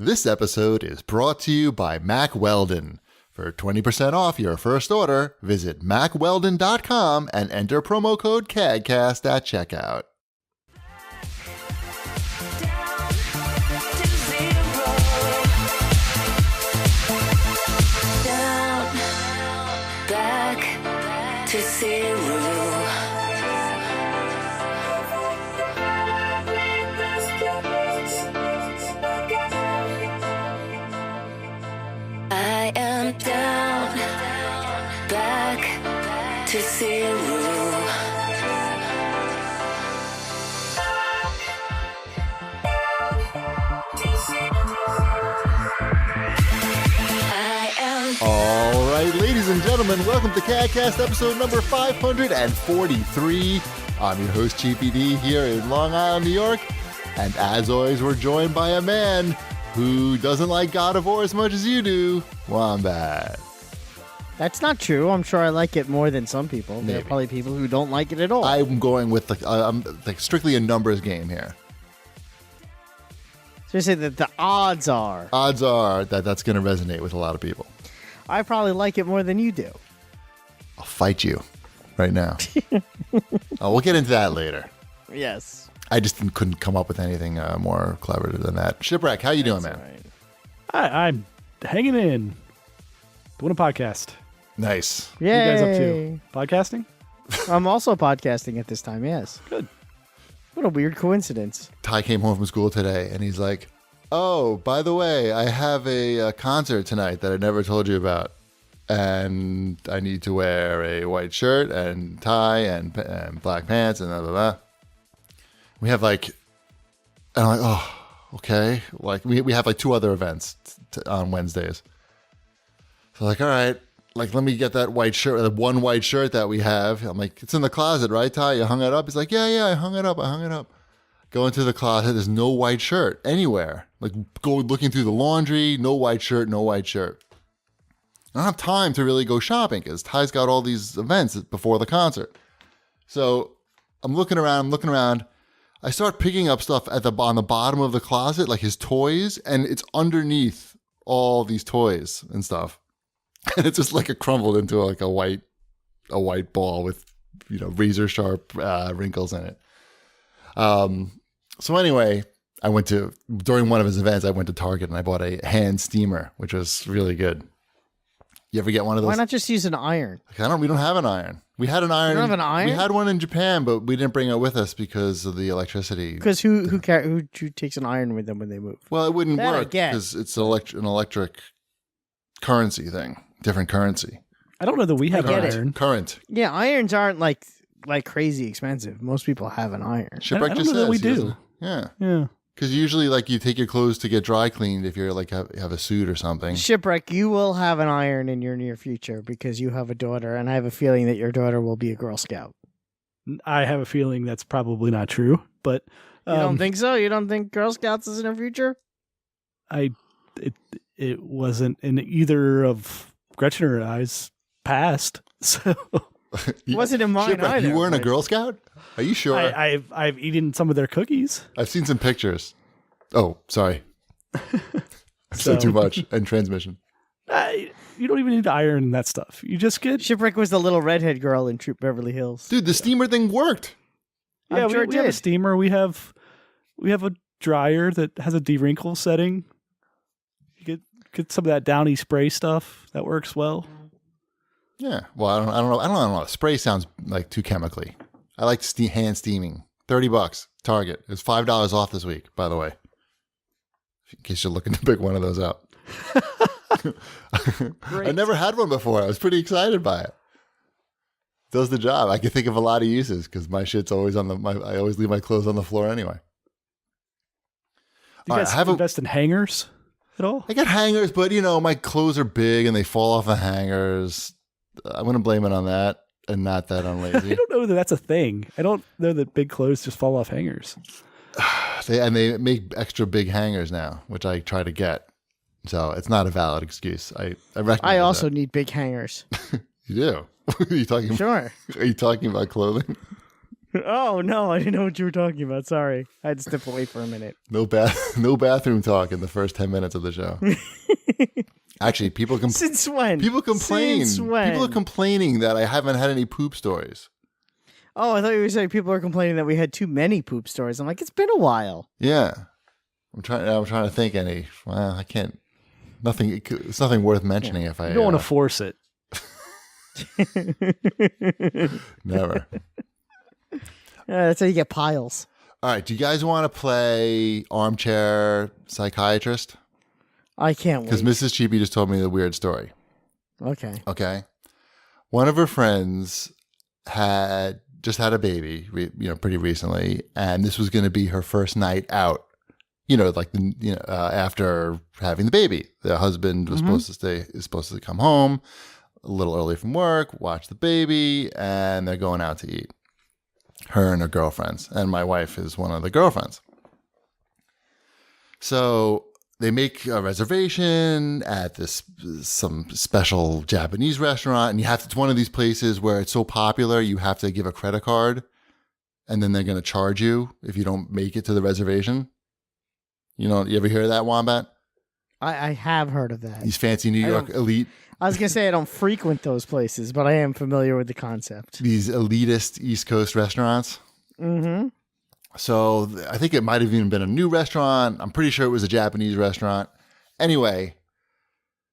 This episode is brought to you by Mack Weldon. For 20% off your first order, visit mackweldon.com and enter promo code CAGcast at checkout. Down, back to zero. I am down, back to zero. I am All right, ladies and gentlemen, welcome to CAGcast episode number 543. I'm your host, Chiefy D, here in Long Island, New York. And as always, we're joined by a man who doesn't like God of War as much as you do, Wombat. That's not true. I'm sure I like it more than some people. There are Maybe. probably people who don't like it at all. I'm going with I'm strictly a numbers game here. So you say that the odds are Odds are that that's going to resonate with a lot of people. I probably like it more than you do. I'll fight you right now. We'll get into that later. Yes. I just couldn't come up with anything more clever than that. Shipwreck, how you doing, man? Right. I'm hanging in. Doing a podcast. Nice. What are you guys up Yay. to? Podcasting? I'm also podcasting at this time, yes. Good. What a weird coincidence. Ty came home from school today, and he's like, "Oh, by the way, I have a concert tonight that I never told you about, and I need to wear a white shirt and tie and black pants and blah blah blah." We have and I'm like, "Oh, okay." Like we have like two other events on Wednesdays, so all right. Let me get that white shirt, the one white shirt that we have. I'm like, "It's in the closet, right, Ty? You hung it up?" He's like, yeah, I hung it up. Go into the closet. There's no white shirt anywhere. Go looking through the laundry. No white shirt. I don't have time to really go shopping because Ty's got all these events before the concert. So I'm looking around. I start picking up stuff on the bottom of the closet, like his toys, and it's underneath all these toys and stuff. And it's just like it crumbled into a white ball with razor sharp wrinkles in it. So anyway, during one of his events, I went to Target and I bought a hand steamer, which was really good. You ever get one of those? Why not just use an iron? We don't have an iron. We had an iron. You don't have an iron? We had one in Japan, but we didn't bring it with us because of the electricity. Because who takes an iron with them when they move? Well, it wouldn't That I work get. because it's an electric currency thing. Different currency. I don't know that we have I an get it. iron. Current. Yeah, irons aren't like crazy expensive. Most people have an iron. Shipwreck I don't just know that says we he do. doesn't- Yeah. Yeah. Because usually, you take your clothes to get dry cleaned if you're have a suit or something. Shipwreck, you will have an iron in your near future because you have a daughter, and I have a feeling that your daughter will be a Girl Scout. I have a feeling that's probably not true, but You don't think so? You don't think Girl Scouts is in her future? it wasn't in either of Gretchen or I's past. So It wasn't in mine Shipwreck, either. you weren't a but- Girl Scout? Are you sure? I've eaten some of their cookies. I've seen some pictures. Oh, sorry. I've So- said too much. And transmission. You don't even need to iron that stuff. You just get Shipwreck was the little redhead girl in Troop Beverly Hills. Dude, the steamer thing worked. Yeah, I'm sure we have a it did. steamer. We have a dryer that has a de-wrinkle setting. You get some of that Downy spray stuff. That works well. Yeah. Well, I don't know. Spray sounds like too chemically. I like hand steaming. $30. Target. It's $5 off this week, by the way. In case you're looking to pick one of those up. I never had one before. I was pretty excited by it. Does the job. I can think of a lot of uses because my shit's always I always leave my clothes on the floor anyway. Do you All right, guys I have a- invest in hangers at all? I got hangers, but my clothes are big and they fall off the hangers. I'm going to blame it on that and not that on I lazy. don't know that that's a thing. I don't know that big clothes just fall off hangers. They make extra big hangers now, which I try to get. So it's not a valid excuse. I recognize I also that. need big hangers. You do. Are you talking? Sure. Are you talking about clothing? Oh no, I didn't know what you were talking about. Sorry, I had to step away for a minute. No bathroom talk in the first 10 minutes of the show. Actually, Since when? people complain. Since when? People are complaining that I haven't had any poop stories. Oh, I thought you were saying people are complaining that we had too many poop stories. I'm like, it's been a while. Yeah. I'm trying to think any. Well, I can't. Nothing. It's nothing worth mentioning if I You don't want to force it. never. That's how you get piles. All right. Do you guys want to play armchair psychiatrist? I can't Because wait. Mrs. Cheapy just told me the weird story. Okay. Okay. One of her friends had just had a baby, pretty recently, and this was going to be her first night out. After having the baby, the husband was supposed to come home a little early from work, watch the baby, and they're going out to eat. Her and her girlfriends, and my wife is one of the girlfriends. So they make a reservation at some special Japanese restaurant, and it's one of these places where it's so popular you have to give a credit card, and then they're going to charge you if you don't make it to the reservation. You ever hear of that, Wombat? I have heard of that. These fancy New York elite. I was gonna say I don't frequent those places, but I am familiar with the concept. These elitist East Coast restaurants. Mm-hmm. So I think it might have even been a new restaurant. I'm pretty sure it was a Japanese restaurant. Anyway,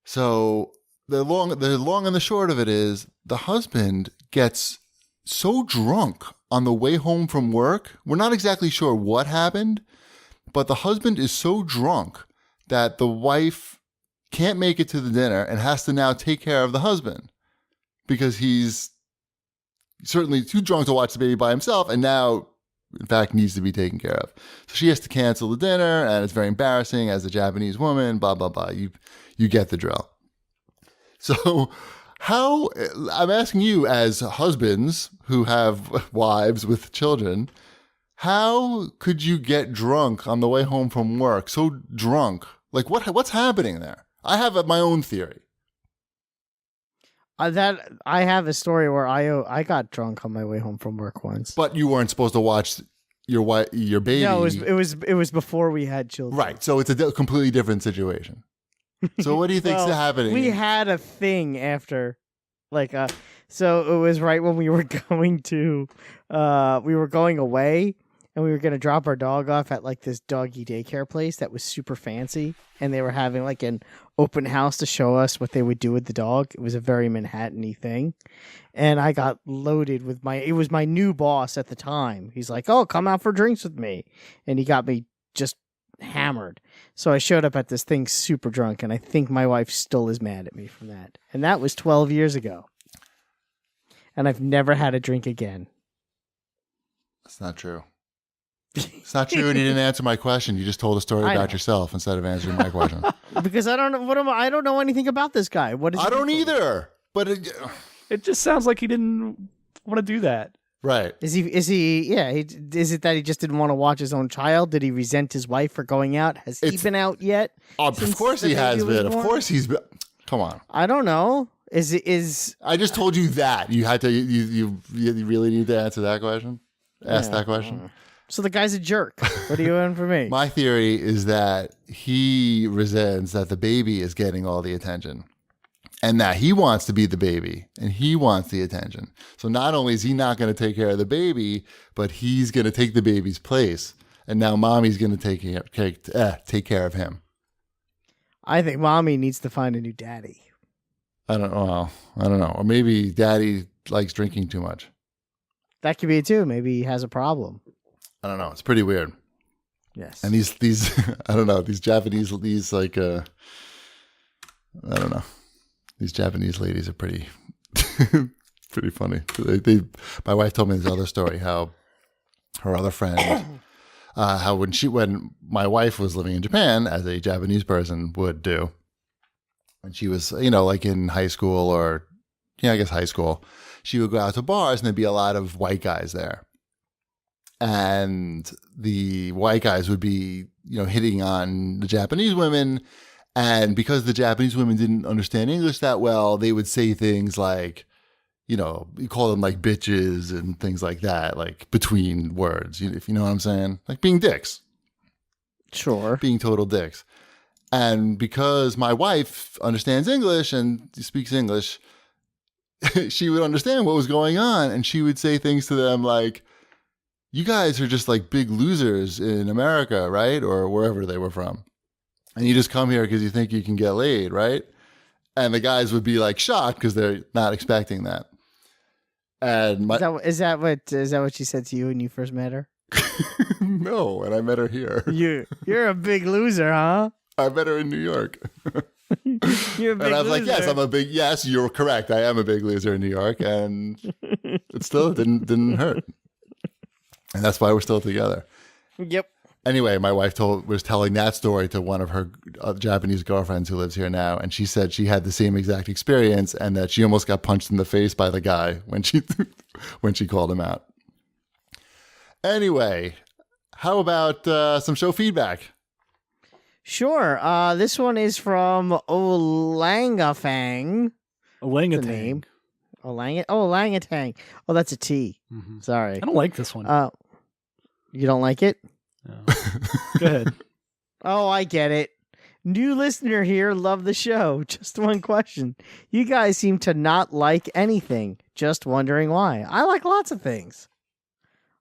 so the long and the short of it is the husband gets so drunk on the way home from work. We're not exactly sure what happened, but the husband is so drunk that the wife can't make it to the dinner and has to now take care of the husband because he's certainly too drunk to watch the baby by himself and now, in fact, needs to be taken care of. So she has to cancel the dinner, and it's very embarrassing as a Japanese woman, blah, blah, blah. You get the drill. So I'm asking you as husbands who have wives with children, how could you get drunk on the way home from work? So drunk. Like what's happening there? I have my own theory. That I have a story where I got drunk on my way home from work once. But you weren't supposed to watch your baby. No, it was before we had children. Right. So it's a completely different situation. So what do you think's happening? We had a thing after, so it was right when we were going away, and we were going to drop our dog off at this doggy daycare place that was super fancy, and they were having an open house to show us what they would do with the dog. It was a very Manhattan-y thing, and I got loaded with it was my new boss at the time. He's like, "Oh, come out for drinks with me," and he got me just hammered. So I showed up at this thing super drunk, and I think my wife still is mad at me from that. And that was 12 years ago. And I've never had a drink again. That's not true. It's not true, and you didn't answer my question. You just told a story about yourself instead of answering my question. Because I don't know I don't know anything about this guy. What is I don't either. But It just sounds like he didn't want to do that. right. Is it that he just didn't want to watch his own child? Did he resent his wife for going out? Has he been out yet? Of course he has been. Of course he's been. Come on. I don't know. Is I just told you that. You had to you really need to answer that question? Ask that question? so the guy's a jerk. What are you in for me? My theory is that he resents that the baby is getting all the attention and that he wants to be the baby and he wants the attention. So not only is he not going to take care of the baby, but he's going to take the baby's place. And now mommy's going to take care of him. I think mommy needs to find a new daddy. I don't know. Or maybe daddy likes drinking too much. That could be it too. Maybe he has a problem. I don't know. It's pretty weird. Yes. And these I don't know, these Japanese, I don't know. These Japanese ladies are pretty pretty funny. My wife told me this other story, how her other friend, how when my wife was living in Japan, as a Japanese person would do, when she was, in high school or, I guess high school, she would go out to bars and there'd be a lot of white guys there. And the white guys would be, hitting on the Japanese women. And because the Japanese women didn't understand English that well, they would say things like, you know, you call them like bitches and things like that, like between words, if you know what I'm saying, like being dicks, Sure. being total dicks. And because my wife understands English and speaks English, she would understand what was going on. And she would say things to them like, you guys are just like big losers in America, right? Or wherever they were from. And you just come here because you think you can get laid, right? And the guys would be like shocked because they're not expecting that. And Is that what she said to you when you first met her? no, and I met her here. You're a big loser, huh? I met her in New York. You're a big And I was like, loser. yes, you're correct. I am a big loser in New York. And it still didn't hurt. And that's why we're still together. Yep. Anyway, my wife was telling that story to one of her Japanese girlfriends who lives here now. And she said she had the same exact experience and that she almost got punched in the face by the guy when she called him out. Anyway, how about some show feedback? Sure. This one is from Olangafang. Olangutan. The name. Olangutan. Oh, that's a T. Mm-hmm. Sorry. I don't like this one. You don't like it? No. Go ahead. Oh, I get it. New listener here, love the show. Just one question. You guys seem to not like anything. Just wondering why. I like lots of things.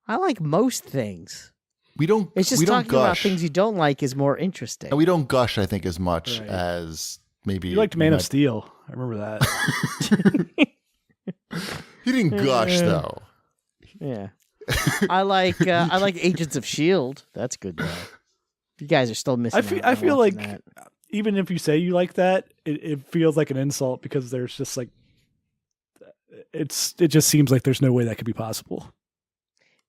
I like most things. We don't. It's just we don't talking about gush. things you don't like is more interesting. And we don't gush, I think, as much Right. as maybe You liked Man of Steel. I remember that. He didn't gush though. Yeah. I like Agents of Shield. That's good though. You guys are still missing. I feel like that. even if you say you like that, it feels like an insult because there's just like it just seems like there's no way that could be possible.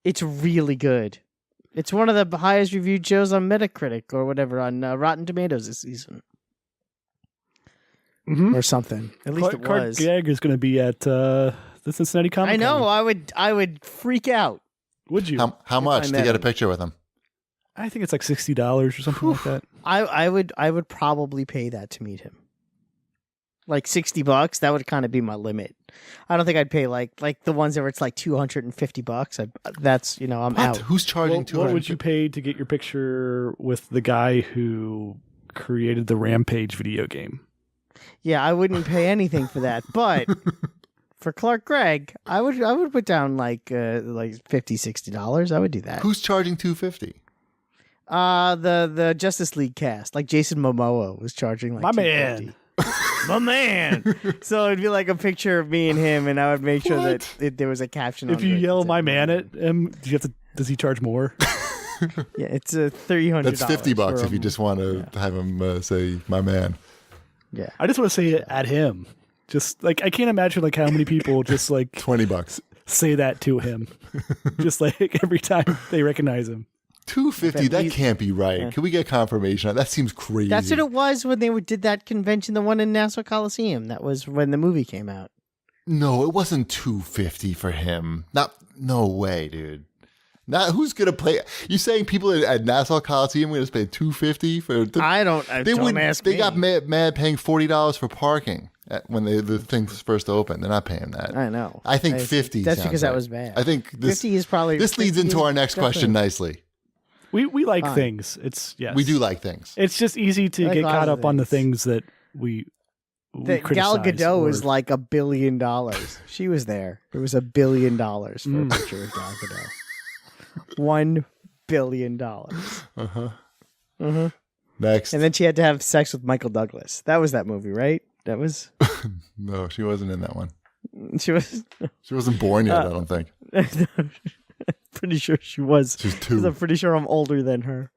It's really good. It's one of the highest reviewed shows on Metacritic or whatever on Rotten Tomatoes this season. Mm-hmm. Or something. At least it Kart was. Gag is going to be at the Cincinnati Comic Con. I know. I would freak out. Would you? How much I to met get a him. picture with him? I think it's like $60 or something like that. I would probably pay that to meet him. Like $60. That would kind of be my limit. I don't think I'd pay like the ones where it's like $250. That's I'm What? out. Who's charging What would you pay to get your picture with the guy who created the Rampage video game? Yeah, I wouldn't pay anything for that, but for Clark Gregg, I would put down like $50-$60. I would do that. Who's charging $250? The Justice League cast, like Jason Momoa was charging like My $250. man. My man. So it'd be like a picture of me and him, and I would make sure that there was a caption. If under you it yell that said, "my man" at him, does he charge more? yeah, it's a $300. That's $50 if you just want to have him say "my man." Yeah. I just want to say it at him. Just like I can't imagine like how many people just like $20. say that to him, just like every time they recognize him. $250. That can't be right. Yeah. Can we get confirmation? That seems crazy. That's what it was when they did that convention, the one in Nassau Coliseum. That was when the movie came out. No, it wasn't $250 for him. No way, dude. Not who's gonna play? You saying people at Nassau Coliseum are gonna pay $250 for? Don't ask They me. got mad paying $40 for parking when the thing first opened. They're not paying that. I know. I think 50. That's sounds because that right. was bad. I think this 50 is probably. this leads 50 into is our next question definitely- nicely. We like Fine. things. It's yes. We do like things. It's just easy to I like get lots caught of up on the things. things that we Gal criticize Gadot or- was like $1 billion. She was there. It was $1 billion for a picture of Gal Gadot. $1 billion. Next. And then she had to have sex with Michael Douglas. That was that movie, right? That was. No, she wasn't in that one. She was. She wasn't born yet, I don't think. Pretty sure she was. She's 'Cause 2. I'm pretty sure I'm older than her.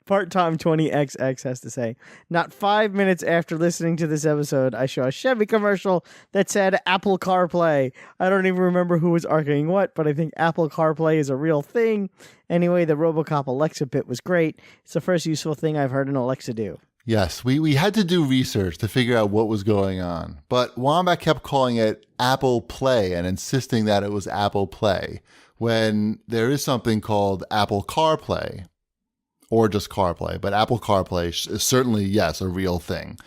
Part-time 20XX has to say, not 5 minutes after listening to this episode, I saw a Chevy commercial that said Apple CarPlay. I don't even remember who was arguing what, but I think Apple CarPlay is a real thing. Anyway, the RoboCop Alexa bit was great. It's the first useful thing I've heard an Alexa do. Yes, we had to do research to figure out what was going on. But Wombat kept calling it Apple Play and insisting that it was Apple Play when there is something called Apple CarPlay or just CarPlay. But Apple CarPlay is certainly, yes, a real thing.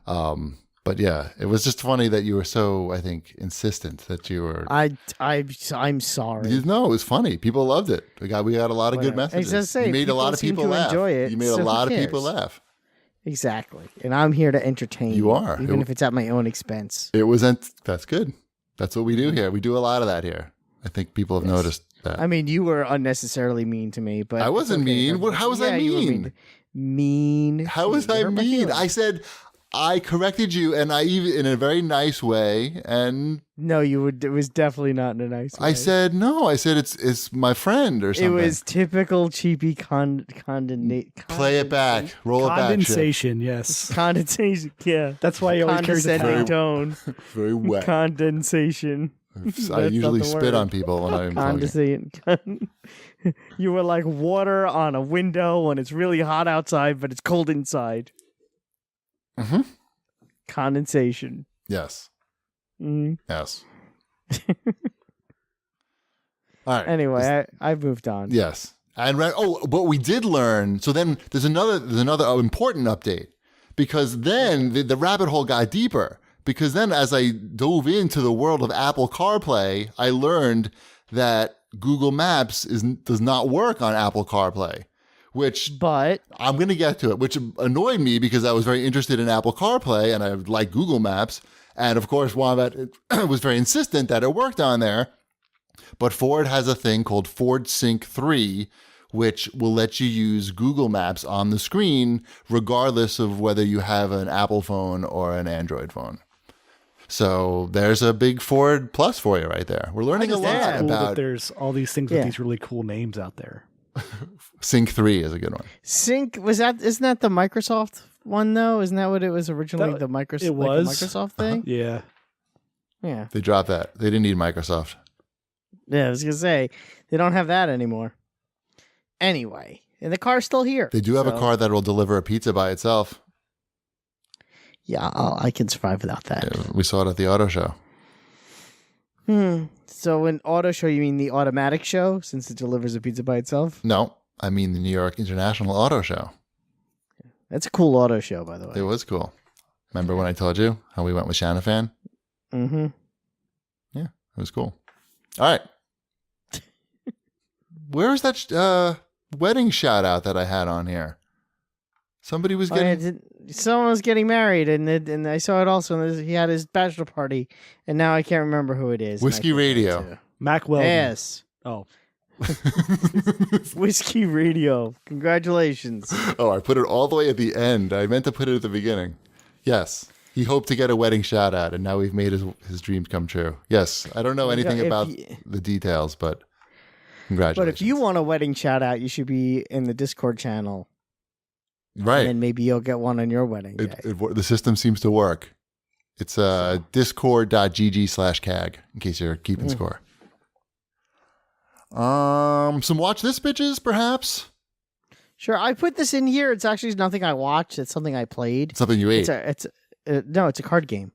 But But yeah, it was just funny that you were so, I think, insistent that you were. I'm sorry. No, it was funny. People loved it. We got a lot of good Whatever. messages. I just say, you made a lot of seem people to laugh. enjoy it, You made so a who lot of people cares? laugh. Exactly. And I'm here to entertain You are. even if it's at my own expense. It was. That's good. That's what we do here. We do a lot of that here. I think people have noticed that. I mean, you were unnecessarily mean to me, but I wasn't it's okay. mean. How was I You were mean? Mean. How was You I hurt my mean? feelings. I said I corrected you, and I even in a very nice way. And No, you would. It was definitely not in a nice way. I said no. I said it's my friend or it something. was typical cheapy Play it back. Roll it back. Chip. Condensation, yes. condensation. Yeah, That's why he always carries a condescending towel. tone. Very wet. Condensation. I That's not usually the spit word. on people when I'm talking. Condensation. You were like water on a window when it's really hot outside, but it's cold inside. Mm-hmm. Condensation. Yes. Mm. Yes. All right. Anyway, I've moved on. Yes. And but we did learn. So then there's another important update, because then the rabbit hole got deeper, because then as I dove into the world of Apple CarPlay, I learned that Google Maps does not work on Apple CarPlay, which But I'm going to get to it, which annoyed me because I was very interested in Apple CarPlay and I like Google Maps. And of course, Wombat was very insistent that it worked on there. But Ford has a thing called Ford Sync 3, which will let you use Google Maps on the screen, regardless of whether you have an Apple phone or an Android phone. So there's a big Ford plus for you right there. We're learning a I just think lot it's cool that about there's all these things with these really cool names out there. Sync 3 is a good one. Sync isn't that the Microsoft one though? Isn't that what it was originally? The Microsoft. it was. Like a Microsoft thing. Yeah. Yeah. They dropped that. They didn't need Microsoft. Yeah. I was gonna say they don't have that anymore. Anyway, and the car's still here. They do have a so- car that will deliver a pizza by itself. Yeah, I can survive without that. We saw it at the auto show. So an auto show, you mean the automatic show, since it delivers a pizza by itself? No, I mean the New York International Auto Show. That's a cool auto show, by the way. It was cool. Remember when I told you how we went with Shanafan? Mm-hmm. Yeah, it was cool. All right. Where is that wedding shout out that I had on here? Somebody was getting... Someone was getting married, and I saw it also. And he had his bachelor party, and now I can't remember who it is. Whiskey Radio. Mac Weldon. Yes. Oh. Whiskey Radio. Congratulations. Oh, I put it all the way at the end. I meant to put it at the beginning. Yes. He hoped to get a wedding shout out, and now we've made his dreams come true. Yes. I don't know anything about the details, but congratulations. But if you want a wedding shout out, you should be in the Discord channel. Right. And then maybe you'll get one on your wedding day. The system seems to work. It's discord.gg/CAG, in case you're keeping score. Some watch this bitches, perhaps? Sure, I put this in here. It's actually nothing I watched. It's something I played. Something you ate. No, it's a card game.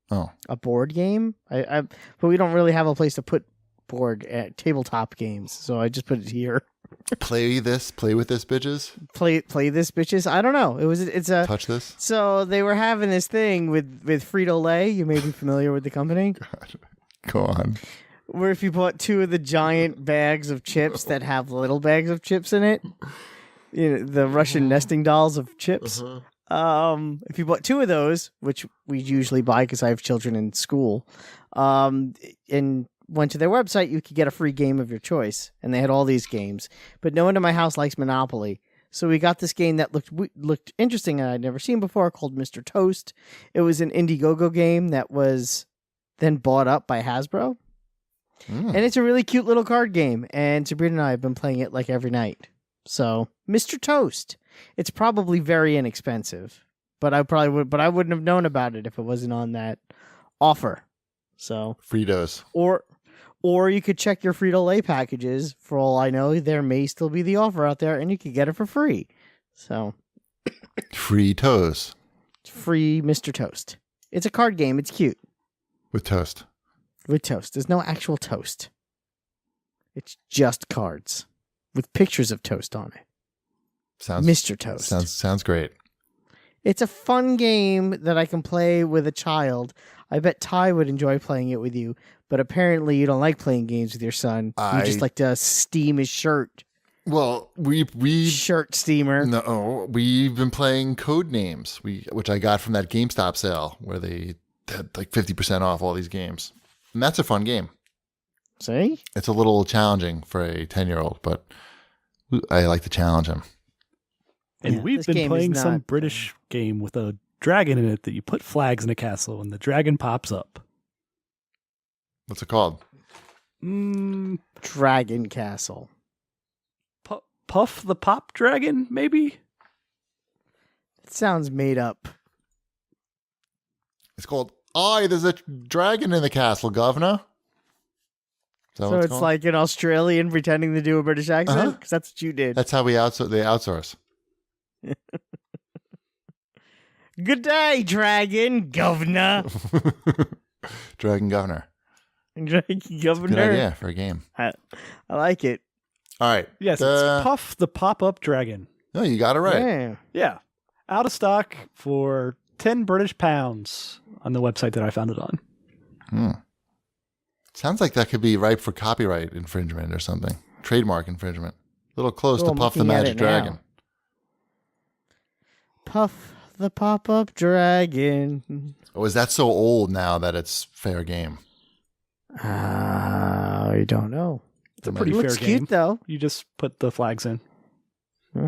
Oh. A board game. But we don't really have a place to put tabletop games, so I just put it here. Play with this bitches? Play this, bitches. I don't know. It's a Touch this? So they were having this thing with Frito-Lay. You may be familiar with the company. God. Go on. Where if you bought 2 of the giant bags of chips that have little bags of chips in it, you know, the Russian nesting dolls of chips. If you bought 2 of those, which we usually buy because I have children in school, and went to their website, you could get a free game of your choice, and they had all these games. But no one in my house likes Monopoly, so we got this game that looked interesting and I'd never seen before, called Mr. Toast. It was an Indiegogo game that was then bought up by Hasbro. And it's a really cute little card game, and Sabrina and I have been playing it like every night. So, Mr. Toast. It's probably very inexpensive, but I wouldn't have known about it if it wasn't on that offer. So, Fritos. Or you could check your Frito-Lay packages. For all I know, there may still be the offer out there, and you could get it for free. So, Free toast. free Mr. Toast. It's a card game. It's cute. With toast. With toast. There's no actual toast. It's just cards with pictures of toast on it. Sounds Mr. Toast. Sounds great. It's a fun game that I can play with a child. I bet Ty would enjoy playing it with you, but apparently you don't like playing games with your son. You just like to steam his shirt. Well, we Shirt steamer. no, we've been playing Code Names, which I got from that GameStop sale where they had like 50% off all these games, and that's a fun game. See? It's a little challenging for a 10-year-old, but I like to challenge him. And Yeah, we've this been game is playing some not- British game with a dragon in it that you put flags in a castle and the dragon pops up. What's it called? Dragon Castle. Puff the Pop Dragon, maybe? It sounds made up. It's called there's a dragon in the castle, governor. Is that So what it's called? like an Australian pretending to do a British accent? Uh-huh. Because that's what you did. That's how they outsource. Good day, Dragon Governor. Dragon governor. Dragon Governor. Good idea for a game. I like it. All right. Yes, it's Puff the Pop-Up Dragon. No, you got it right. Yeah. Yeah. Out of stock for 10 British pounds on the website that I found it on. Sounds like that could be ripe for copyright infringement or something. Trademark infringement. A little close Oh, to I'm Puff the looking at Magic it now. Dragon. Puff the Pop-Up Dragon. Oh, is that so old now that it's fair game? I don't know. It's a pretty It fair looks game. cute, though. You just put the flags in. Hmm.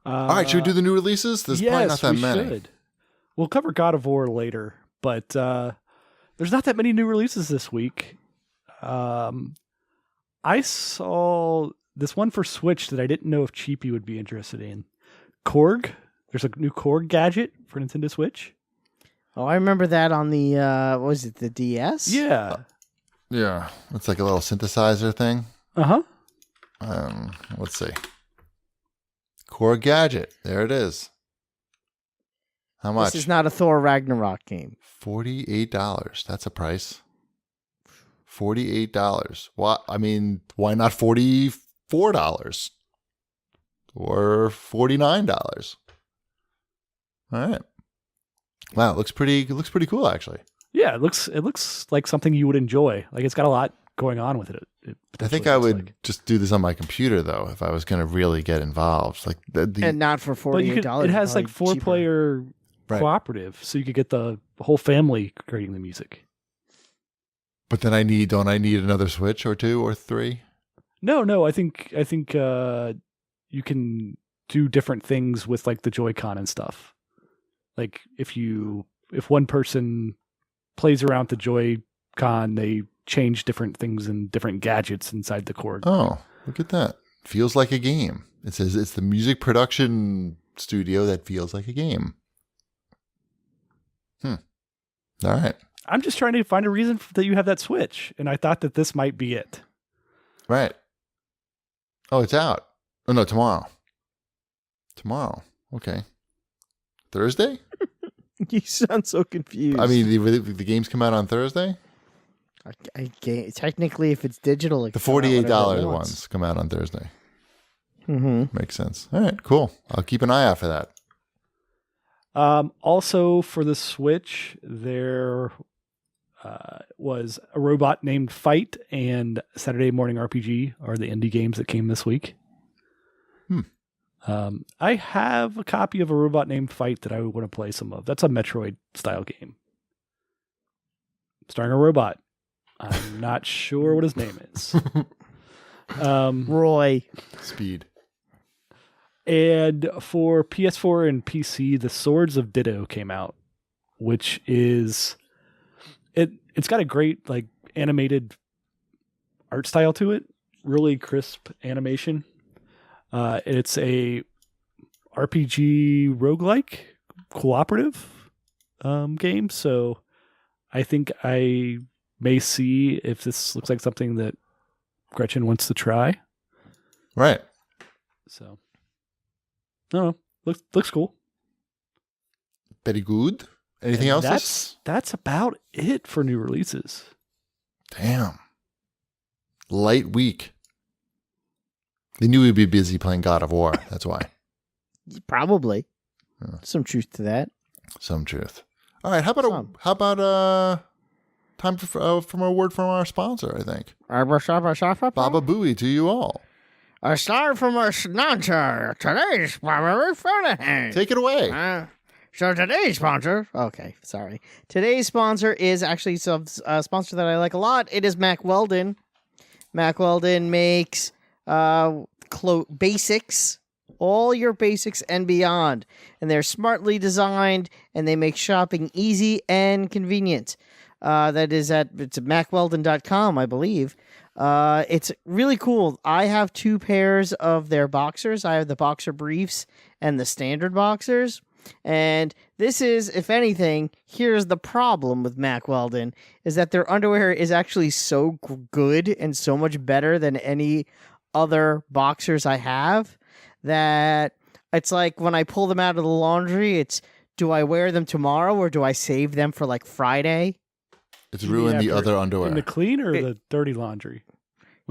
All right, should we do the new releases? There's probably not that we many. should. We'll cover God of War later, but there's not that many new releases this week. I saw this one for Switch that I didn't know if Cheapy would be interested in. Korg. There's a new Korg gadget for Nintendo Switch. Oh, I remember that on the, what was it, the DS? Yeah. Yeah, it's like a little synthesizer thing. Uh-huh. Let's see. Core Gadget. There it is. How much? This is not a Thor Ragnarok game. $48. That's a price. $48. What? I mean, why not $44 or $49? All right. Wow, it looks pretty cool actually. Yeah, it looks like something you would enjoy. Like it's got a lot going on with it. I think I would just do this on my computer though if I was going to really get involved. Like And not for $48. But you could, it has like probably cheaper. 4-player Right. cooperative, so you could get the whole family creating the music. But then don't I need another Switch or 2 or 3? No, I think you can do different things with like the Joy-Con and stuff. Like if one person plays around with the Joy-Con, they change different things and different gadgets inside the Korg. Oh, look at that. Feels like a game. It says it's the music production studio that feels like a game. All right. I'm just trying to find a reason that you have that Switch, and I thought that this might be it. Right. Oh, it's out. Oh, no, tomorrow. Tomorrow. Okay. Thursday? You sound so confused. I mean, the games come out on Thursday? Technically, if it's digital, it The can come out whenever $48 it wants. ones come out on Thursday. Mm-hmm. Makes sense. All right, cool. I'll keep an eye out for that. Also, for the Switch, there was a robot named Fight and Saturday Morning RPG are the indie games that came this week. I have a copy of a robot named Fight that I would want to play some of. That's a Metroid style game. Starring a robot. I'm not sure what his name is. Roy. Speed. And for PS4 and PC, the Swords of Ditto came out, which is it's got a great like animated art style to it, really crisp animation. It's a RPG roguelike cooperative game, so I think I may see if this looks like something that Gretchen wants to try. Right. So I don't know. Looks cool. Very good. Anything And else? That's about it for new releases. Damn. Light week. They knew we'd be busy playing God of War. That's why. Probably. Some truth to that. Some truth. All right. How about Some. time from a word from our sponsor? I think Baba Baba Booey to you all. A star from our sponsor. Today's sponsor. Take it away. So today's sponsor. Okay, sorry. Today's sponsor is actually a sponsor that I like a lot. It is Mack Weldon. Mack Weldon makes basics, all your basics and beyond, and they're smartly designed, and they make shopping easy and convenient. That is it's MackWeldon.com, I believe. It's really cool. I have 2 pairs of their boxers. I have the boxer briefs and the standard boxers. And this is, if anything, here's the problem with Mack Weldon, is that their underwear is actually so good and so much better than any other boxers I have, that it's like when I pull them out of the laundry, it's, do I wear them tomorrow or do I save them for like Friday? It's ruined the other underwear. In the clean or the dirty laundry?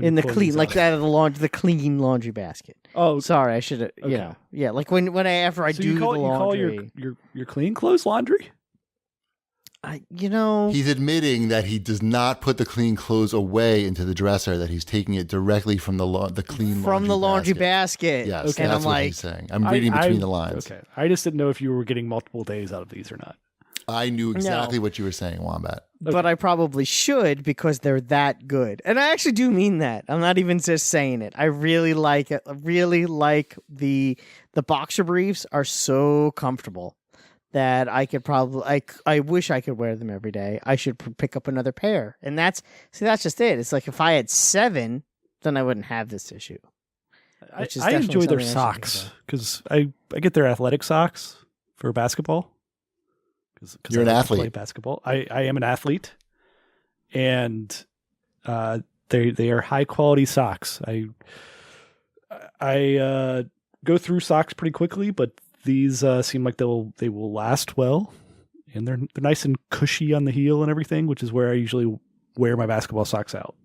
In the clean, like out of the clean laundry basket. Oh, sorry, I should have. Okay. Yeah, like after I do the laundry. You call your clean clothes laundry? He's admitting that he does not put the clean clothes away into the dresser; that he's taking it directly from the clean from the laundry basket. Yes, okay. And that's what he's saying. I'm reading between the lines. Okay, I just didn't know if you were getting multiple days out of these or not. I knew exactly what you were saying, Wombat. Okay. But I probably should because they're that good. And I actually do mean that. I'm not even just saying it. I really like it. I really like the boxer briefs are so comfortable that I could probably I wish I could wear them every day. I should pick up another pair. And that's just it. It's like if I had 7, then I wouldn't have this issue. I enjoy their socks because I get their athletic socks for basketball. You're an athlete. Play basketball. I am an athlete, and they are high quality socks. I go through socks pretty quickly, but these seem like they will last well, and they're nice and cushy on the heel and everything, which is where I usually wear my basketball socks out.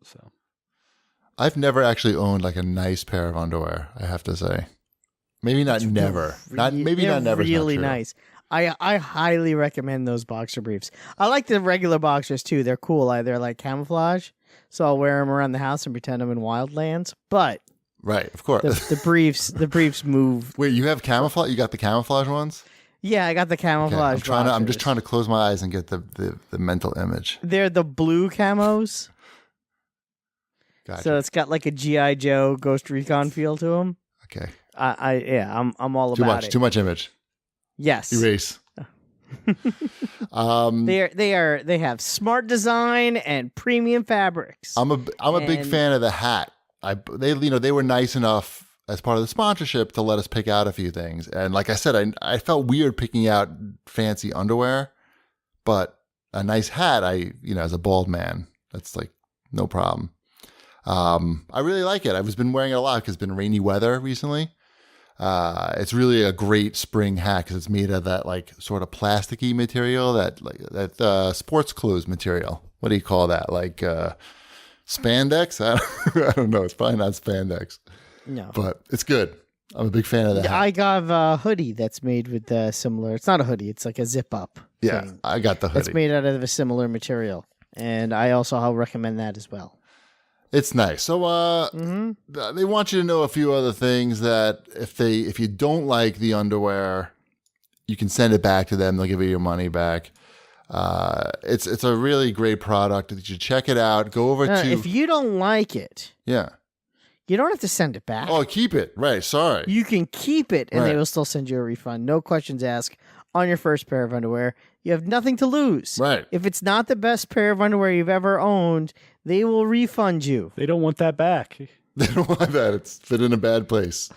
So, I've never actually owned like a nice pair of underwear. I have to say, maybe not never. Not never. Really nice. I highly recommend those boxer briefs. I like the regular boxers too. They're cool. They're like camouflage, so I'll wear them around the house and pretend I'm in Wildlands. But right, of course, the briefs move. Wait, you have camouflage? You got the camouflage ones? Yeah, I got the camouflage. Okay, I'm just trying to close my eyes and get the mental image. They're the blue camos. Gotcha. So it's got like a G.I. Joe Ghost Recon feel to them. Okay. I'm all about it. Too much image. Yes. Erase. They have smart design and premium fabrics. I'm a big fan of the hat. They were nice enough as part of the sponsorship to let us pick out a few things. And like I said, I felt weird picking out fancy underwear, but a nice hat, as a bald man, that's like no problem. I really like it. I've been wearing it a lot because it's been rainy weather recently. It's really a great spring hat because it's made of that like sort of plasticky material, that sports clothes material. What do you call that? Like spandex? I don't know. It's probably not spandex. No, but it's good. I'm a big fan of that. I got a hoodie that's made with similar. It's not a hoodie. It's like a zip up. Yeah, I got the hoodie. It's made out of a similar material, and I also recommend that as well. It's nice. So they want you to know a few other things that if you don't like the underwear, you can send it back to them. They'll give you your money back. It's a really great product. You should check it out. Go over to if you don't like it. Yeah. You don't have to send it back. Oh, keep it. Right. Sorry. You can keep it and they will still send you a refund. No questions asked on your first pair of underwear. You have nothing to lose. Right. If it's not the best pair of underwear you've ever owned, they will refund you. They don't want that back. They don't want that. It's fit in a bad place.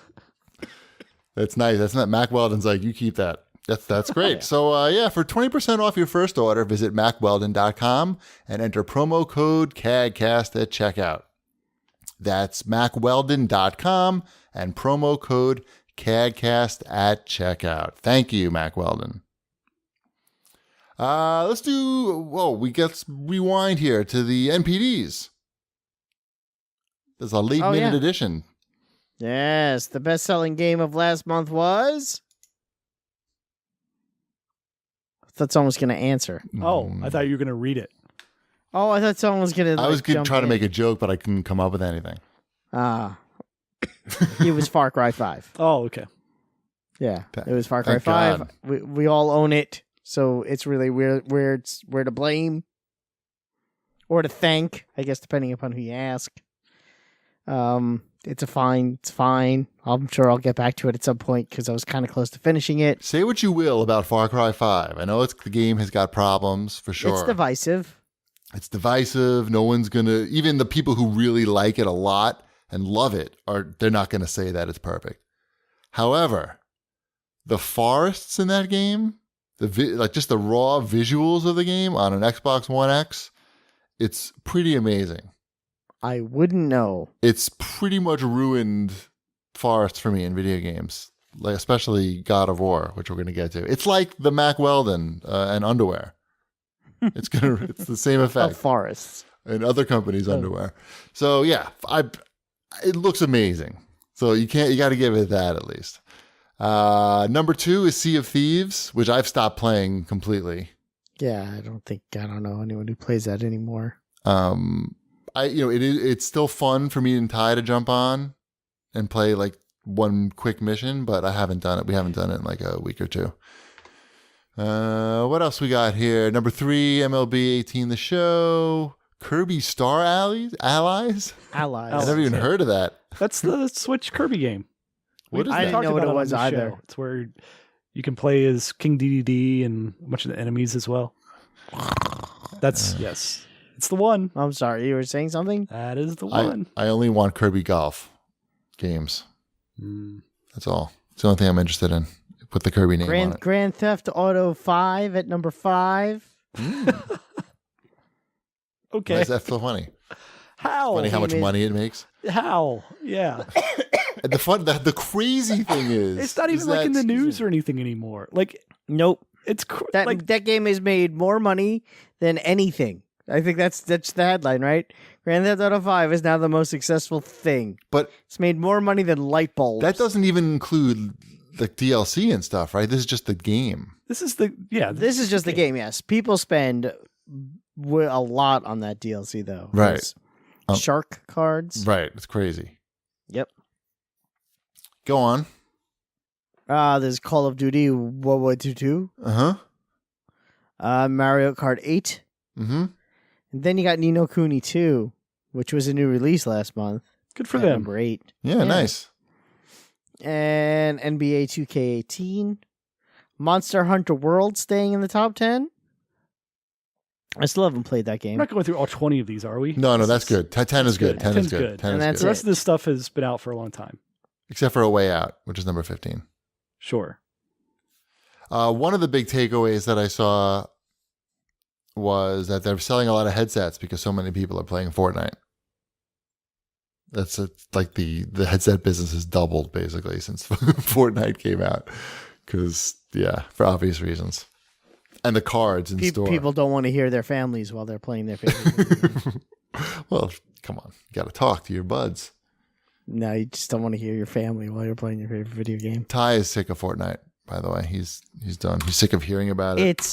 That's nice. That's not Mack Weldon's like, you keep that. That's great. So, for 20% off your first order, visit MackWeldon.com and enter promo code CAGcast at checkout. That's MackWeldon.com and promo code CAGcast at checkout. Thank you, Mack Weldon. Let's rewind here to the NPDs. There's a late minute edition. Yes, the best-selling game of last month was thought someone was going to answer. Oh, I thought you were going to read it. Oh, I thought someone was going to. I was jump trying to in. make a joke, but I couldn't come up with anything. It was Far Cry 5. Oh, okay. Yeah, it was Far Cry Thank 5. God. We all own it, so it's really where to blame or to thank, I guess, depending upon who you ask. It's fine. I'm sure I'll get back to it at some point because I was kind of close to finishing it. Say what you will about Far Cry 5. I know the game has got problems for sure. It's divisive. It's divisive. No one's gonna, even the people who really like it a lot and love it, they're not gonna say that it's perfect. However, the forests in that game, just the raw visuals of the game on an Xbox One X, it's pretty amazing. I wouldn't know. It's pretty much ruined forests for me in video games, like especially God of War, which we're going to get to. It's like the Mack Weldon and underwear. It's the same effect. Of forests. And other companies' underwear. So yeah, it looks amazing. So you got to give it that at least. Number 2 is Sea of Thieves, which I've stopped playing completely. Yeah, I don't know anyone who plays that anymore. It's still fun for me and Ty to jump on and play like one quick mission, but I haven't done it. We haven't done it in like a week or two. What else we got here? Number 3, MLB 18 The Show, Kirby Star Allies. Allies. I never even heard of that. That's the Switch Kirby game. What is I that? didn't know what it was on the either. show. It's where you can play as King DDD and a bunch of the enemies as well. Yes. It's the one. I'm sorry, you were saying something? That is the one. I only want Kirby Golf games. That's all. It's the only thing I'm interested in. Put the Kirby name on it. Grand Theft Auto 5 at number 5. Okay. Why is that so funny? How? Funny how much money it makes. How? Yeah. The crazy thing is, It's not even like in the news or anything anymore. Like, Nope. it's That game has made more money than anything. I think that's the headline, right? Grand Theft Auto 5 is now the most successful thing. but It's made more money than light bulbs. that doesn't even include the DLC and stuff, right? This is just the game. this is the This is just the game, yes. People spend a lot on that DLC, though. Right. Those shark cards. Right. It's crazy. Yep. Go on. There's Call of Duty World War II 2. Uh-huh. Mario Kart 8. Mm-hmm. And then you got Ni no Kuni 2, which was a new release last month. Good for at them. Number 8. Yeah, nice. And NBA 2K18. Monster Hunter World staying in the top 10. I still haven't played that We're game. not going through all 20 of these, are we? No, that's good. 10 is good. 10 is 10's good. good. 10 And is that's The good. rest of this stuff has been out for a long time. Except for A Way Out, which is number 15. Sure. One of the big takeaways that I saw was that they're selling a lot of headsets because so many people are playing Fortnite. It's like the headset business has doubled basically since Fortnite came out. Because, for obvious reasons. And the cards in store. People don't want to hear their families while they're playing their favorite game. Well, come on. You got to talk to your buds. No, you just don't want to hear your family while you're playing your favorite video game. Ty is sick of Fortnite, by the way. He's done. He's sick of hearing about it.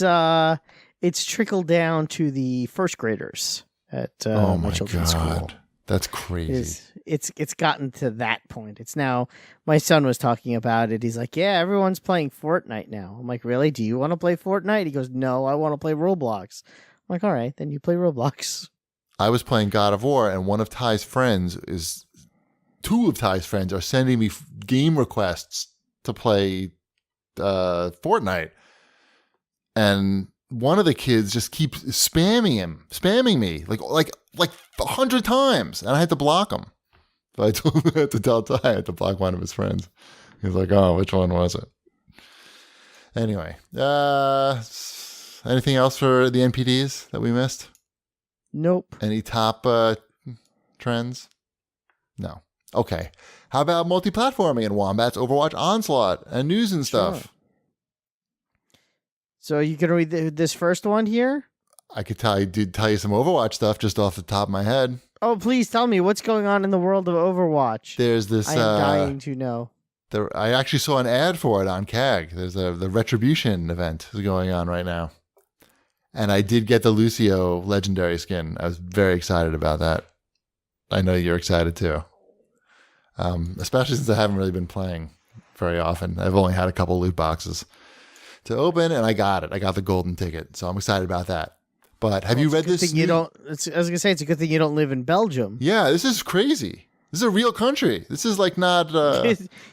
It's trickled down to the first graders at oh my my children's God. school. That's crazy. It's gotten to that point. It's now, my son was talking about it. He's like, yeah, everyone's playing Fortnite now. I'm like, really? Do you want to play Fortnite? He goes, no, I want to play Roblox. I'm like, all right, then you play Roblox. I was playing God of War, and two of Ty's friends are sending me game requests to play Fortnite. And one of the kids just keeps spamming me like 100 times, and I had to block him. So I had to tell Ty I had to block one of his friends. He's like, "Oh, which one was it?" Anyway, anything else for the NPDs that we missed? Nope. Any top trends? No. Okay. How about multi-platforming and Wombat's Overwatch Onslaught and news and stuff? Sure. So you can read this first one here? I could tell you some Overwatch stuff just off the top of my head. Oh, please tell me what's going on in the world of Overwatch. There's this. I am dying to know. I actually saw an ad for it on CAG. There's the Retribution event is going on right now. And I did get the Lucio legendary skin. I was very excited about that. I know you're excited too. Especially since I haven't really been playing very often. I've only had a couple loot boxes to open, and I got it. I got the golden ticket, so I'm excited about that. But have you read this? I was gonna say it's a good thing you don't live in Belgium. Yeah, this is crazy. This is a real country. This is like not.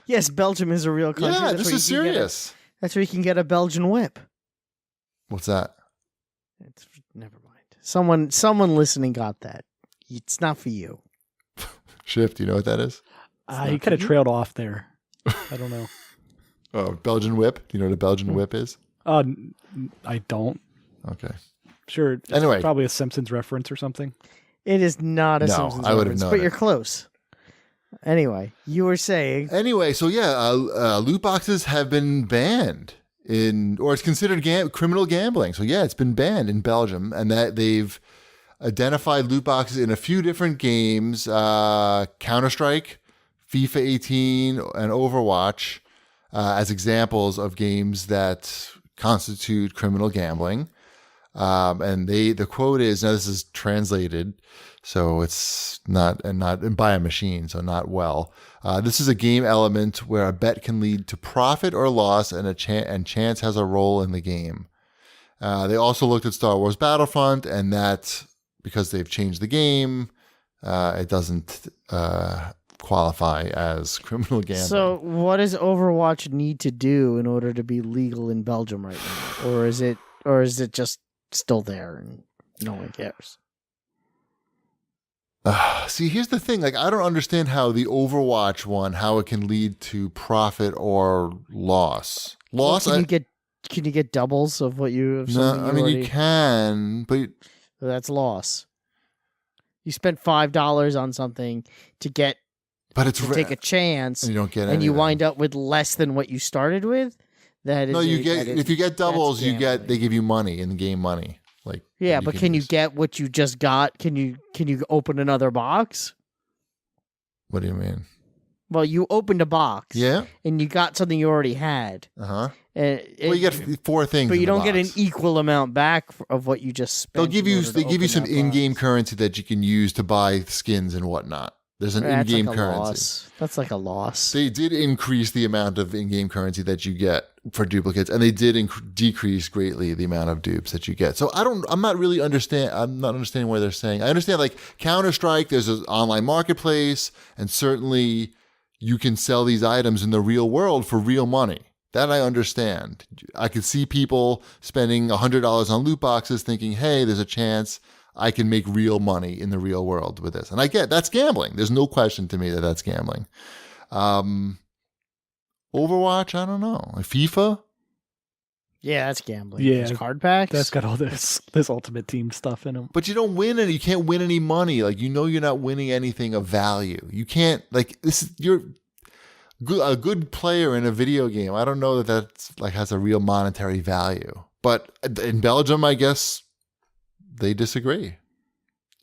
Yes, Belgium is a real country. Yeah, this is serious. That's where you can get a Belgian whip. What's that? Never mind. Someone listening got that. It's not for you. Shift. Do you know what that is? He kind of trailed off there. I don't know. Oh, Belgian whip. Do you know what a Belgian whip is? I don't. Okay. Sure. It's Anyway, probably a Simpsons reference or something. It is not a No, Simpsons I would have reference, known but it. you're close. Anyway, you were saying. Anyway, so yeah, loot boxes have been banned or it's considered criminal gambling. So yeah, it's been banned in Belgium, and that they've identified loot boxes in a few different games: Counter-Strike, FIFA 18, and Overwatch, as examples of games that constitute criminal gambling. And the quote is, now this is translated, so it's not by a machine, so not well. This is a game element where a bet can lead to profit or loss, and chance has a role in the game. They also looked at Star Wars Battlefront, and that because they've changed the game, it doesn't qualify as criminal gambling. So, what does Overwatch need to do in order to be legal in Belgium right now, or is it just still there and no one cares? See, here's the thing. Like, I don't understand how the Overwatch one, how it can lead to profit or loss. Loss. Well, can you get doubles of what you? Of No, I mean you can, but that's loss. You spent $5 on something to get, but it's take a chance, and you don't get and anything. you wind up with less than what you started with. That is no, you get if you get doubles, gambling. they give you money in the game money. Like yeah, but can you get what you just got? Can you open another box? What do you mean? Well, you opened a box, Yeah, and you got something you already had. well, you get 4 things, but you don't get an box. equal amount back of what you just spent. They give you some in-game currency that you can use to buy skins and whatnot. There's an in-game currency. Loss. That's like a loss. They did increase the amount of in-game currency that you get for duplicates, and they did decrease greatly the amount of dupes that you get. So I'm not understanding where they're saying. I understand like Counter-Strike, there's an online marketplace, and certainly you can sell these items in the real world for real money. That I understand. I could see people spending $100 on loot boxes thinking, hey, there's a chance I can make real money in the real world with this. And I get that's gambling. There's no question to me that that's gambling. Overwatch, I don't know. FIFA? Yeah, that's gambling. Yeah. There's card packs. That's got all this Ultimate Team stuff in them. But you don't win any. You can't win any money. Like, you know you're not winning anything of value. You can't, like, you're a good player in a video game. I don't know that's like has a real monetary value. But in Belgium, I guess they disagree.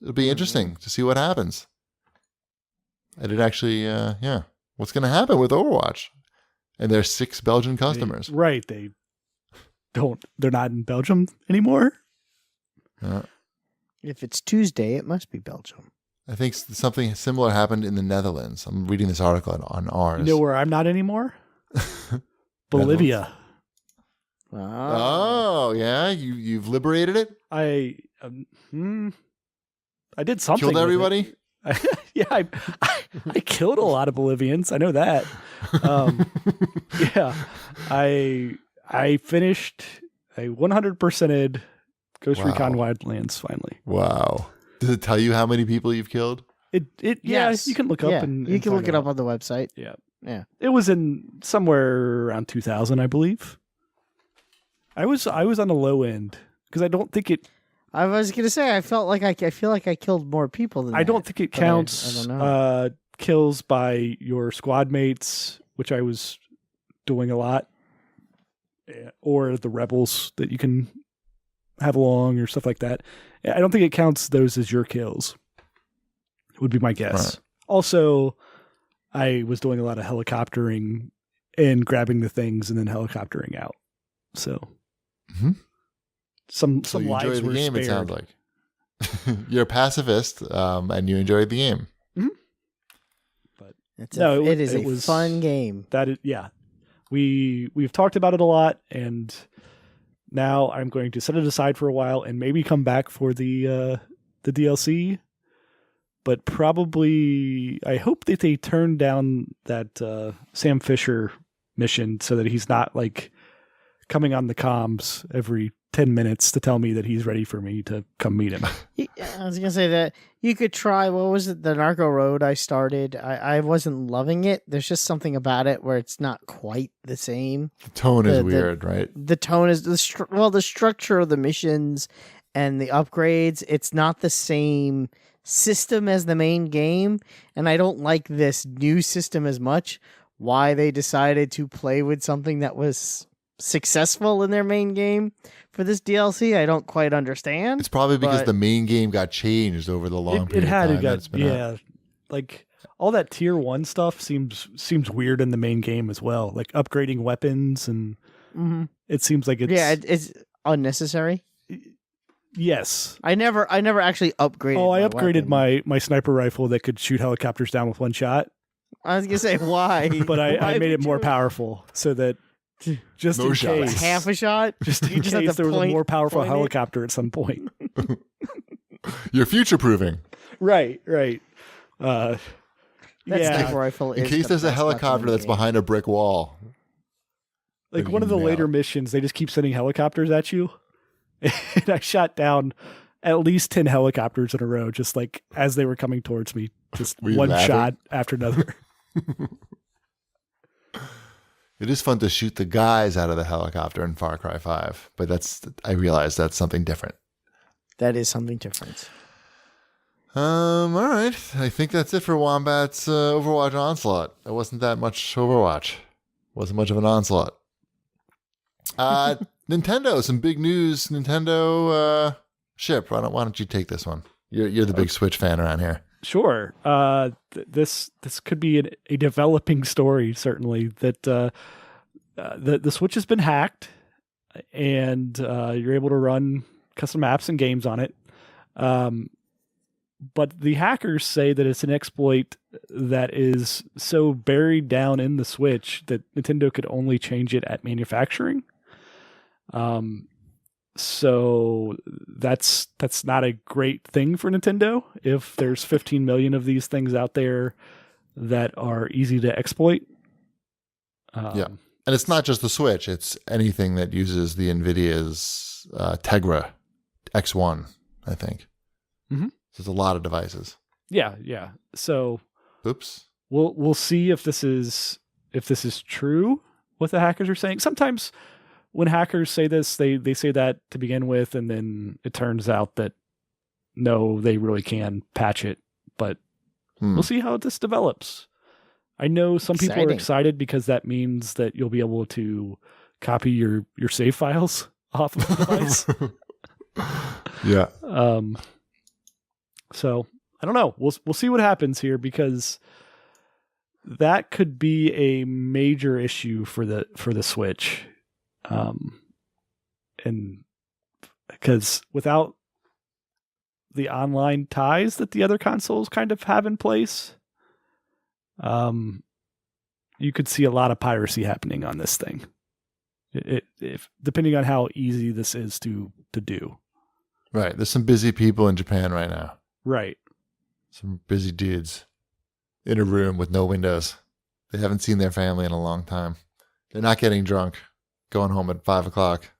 It'll be interesting to see what happens. I did actually, what's going to happen with Overwatch? And there's 6 Belgian customers. Right. They're not in Belgium anymore. If it's Tuesday, it must be Belgium. I think something similar happened in the Netherlands. I'm reading this article on ours. You know where I'm not anymore? Bolivia. Oh, yeah? You've liberated it? I did something. Killed with everybody? it. Yeah, I killed a lot of Bolivians. I know that. Yeah, I finished. I 100%ed Ghost Recon Wildlands finally. Wow. Does it tell you how many people you've killed? Yes. You can look up and you can find look it out. up on the website. Yeah. It was in somewhere around 2000, I believe. I was on the low end because I don't think it. I was gonna say I feel like I killed more people than I don't think it counts I don't know. kills by your squad mates, which I was doing a lot, or the rebels that you can have along or stuff like that. I don't think it counts those as your kills. Would be my guess. Right. Also, I was doing a lot of helicoptering and grabbing the things and then helicoptering out. So, some So you lives enjoy the were game, spared. it sounds like. You're a pacifist, and you enjoyed the game. It is a was fun game. That is, yeah. We've talked about it a lot, and now I'm going to set it aside for a while and maybe come back for the DLC. But probably, I hope that they turn down that Sam Fisher mission so that he's not like coming on the comms every 10 minutes to tell me that he's ready for me to come meet him. I was gonna say that you could try. What was it? The Narco Road I started. I wasn't loving it. There's just something about it where it's not quite the same. The tone is weird, right? The tone is the structure of the missions and the upgrades. It's not the same system as the main game, and I don't like this new system as much. Why they decided to play with something that was successful in their main game for this DLC, I don't quite understand. It's probably because but- the main game got changed over the long It period had of to time. that it's get, been out. yeah. Like all that tier 1 stuff seems weird in the main game as well. Like upgrading weapons, and Mhm. it seems like it's it's unnecessary. yes. I never actually upgraded. Oh, I my upgraded weapon. my sniper rifle that could shoot helicopters down with one shot, I was gonna say why, but I Why made it would more you- powerful so that just No in shots. case, Half a shot. just in You just have case to there was a point- more powerful point it. helicopter at some point. You're future proofing. Right. That Yeah, sniper rifle. In is case the there's a best weapon helicopter in the that's game. behind a brick wall. like that one of you the nail. later missions, they just keep sending helicopters at you, and I shot down at least 10 helicopters in a row, just like as they were coming towards me, just Were you one laughing? shot after another. It is fun to shoot the guys out of the helicopter in Far Cry 5, but I realize that's something different. That is something different. All right. I think that's it for Wombat's Overwatch Onslaught. It wasn't that much Overwatch. Wasn't much of an onslaught. Nintendo, some big news. Nintendo ship. Why don't you take this one? You're the big Switch fan around here. Sure. This could be a developing story, certainly, that the Switch has been hacked, and you're able to run custom apps and games on it. But the hackers say that it's an exploit that is so buried down in the Switch that Nintendo could only change it at manufacturing. So that's not a great thing for Nintendo if there's 15 million of these things out there that are easy to exploit. Yeah. And it's not just the Switch. It's anything that uses the NVIDIA's Tegra X1, I think. Mhm. So it's a lot of devices. Yeah. So Oops. we'll see if this is true, what the hackers are saying. Sometimes when hackers say this, they say that to begin with, and then it turns out that no, they really can patch it. But we'll see how this develops. I know some people are Exciting. excited because that means that you'll be able to copy your save files off of the device. Yeah. So I don't know. We'll see what happens here, because that could be a major issue for the Switch. And because without the online ties that the other consoles kind of have in place, you could see a lot of piracy happening on this thing. If depending on how easy this is to do. Right. There's some busy people in Japan right now. Right. Some busy dudes in a room with no windows. They haven't seen their family in a long time. They're not getting drunk, going home at 5 o'clock.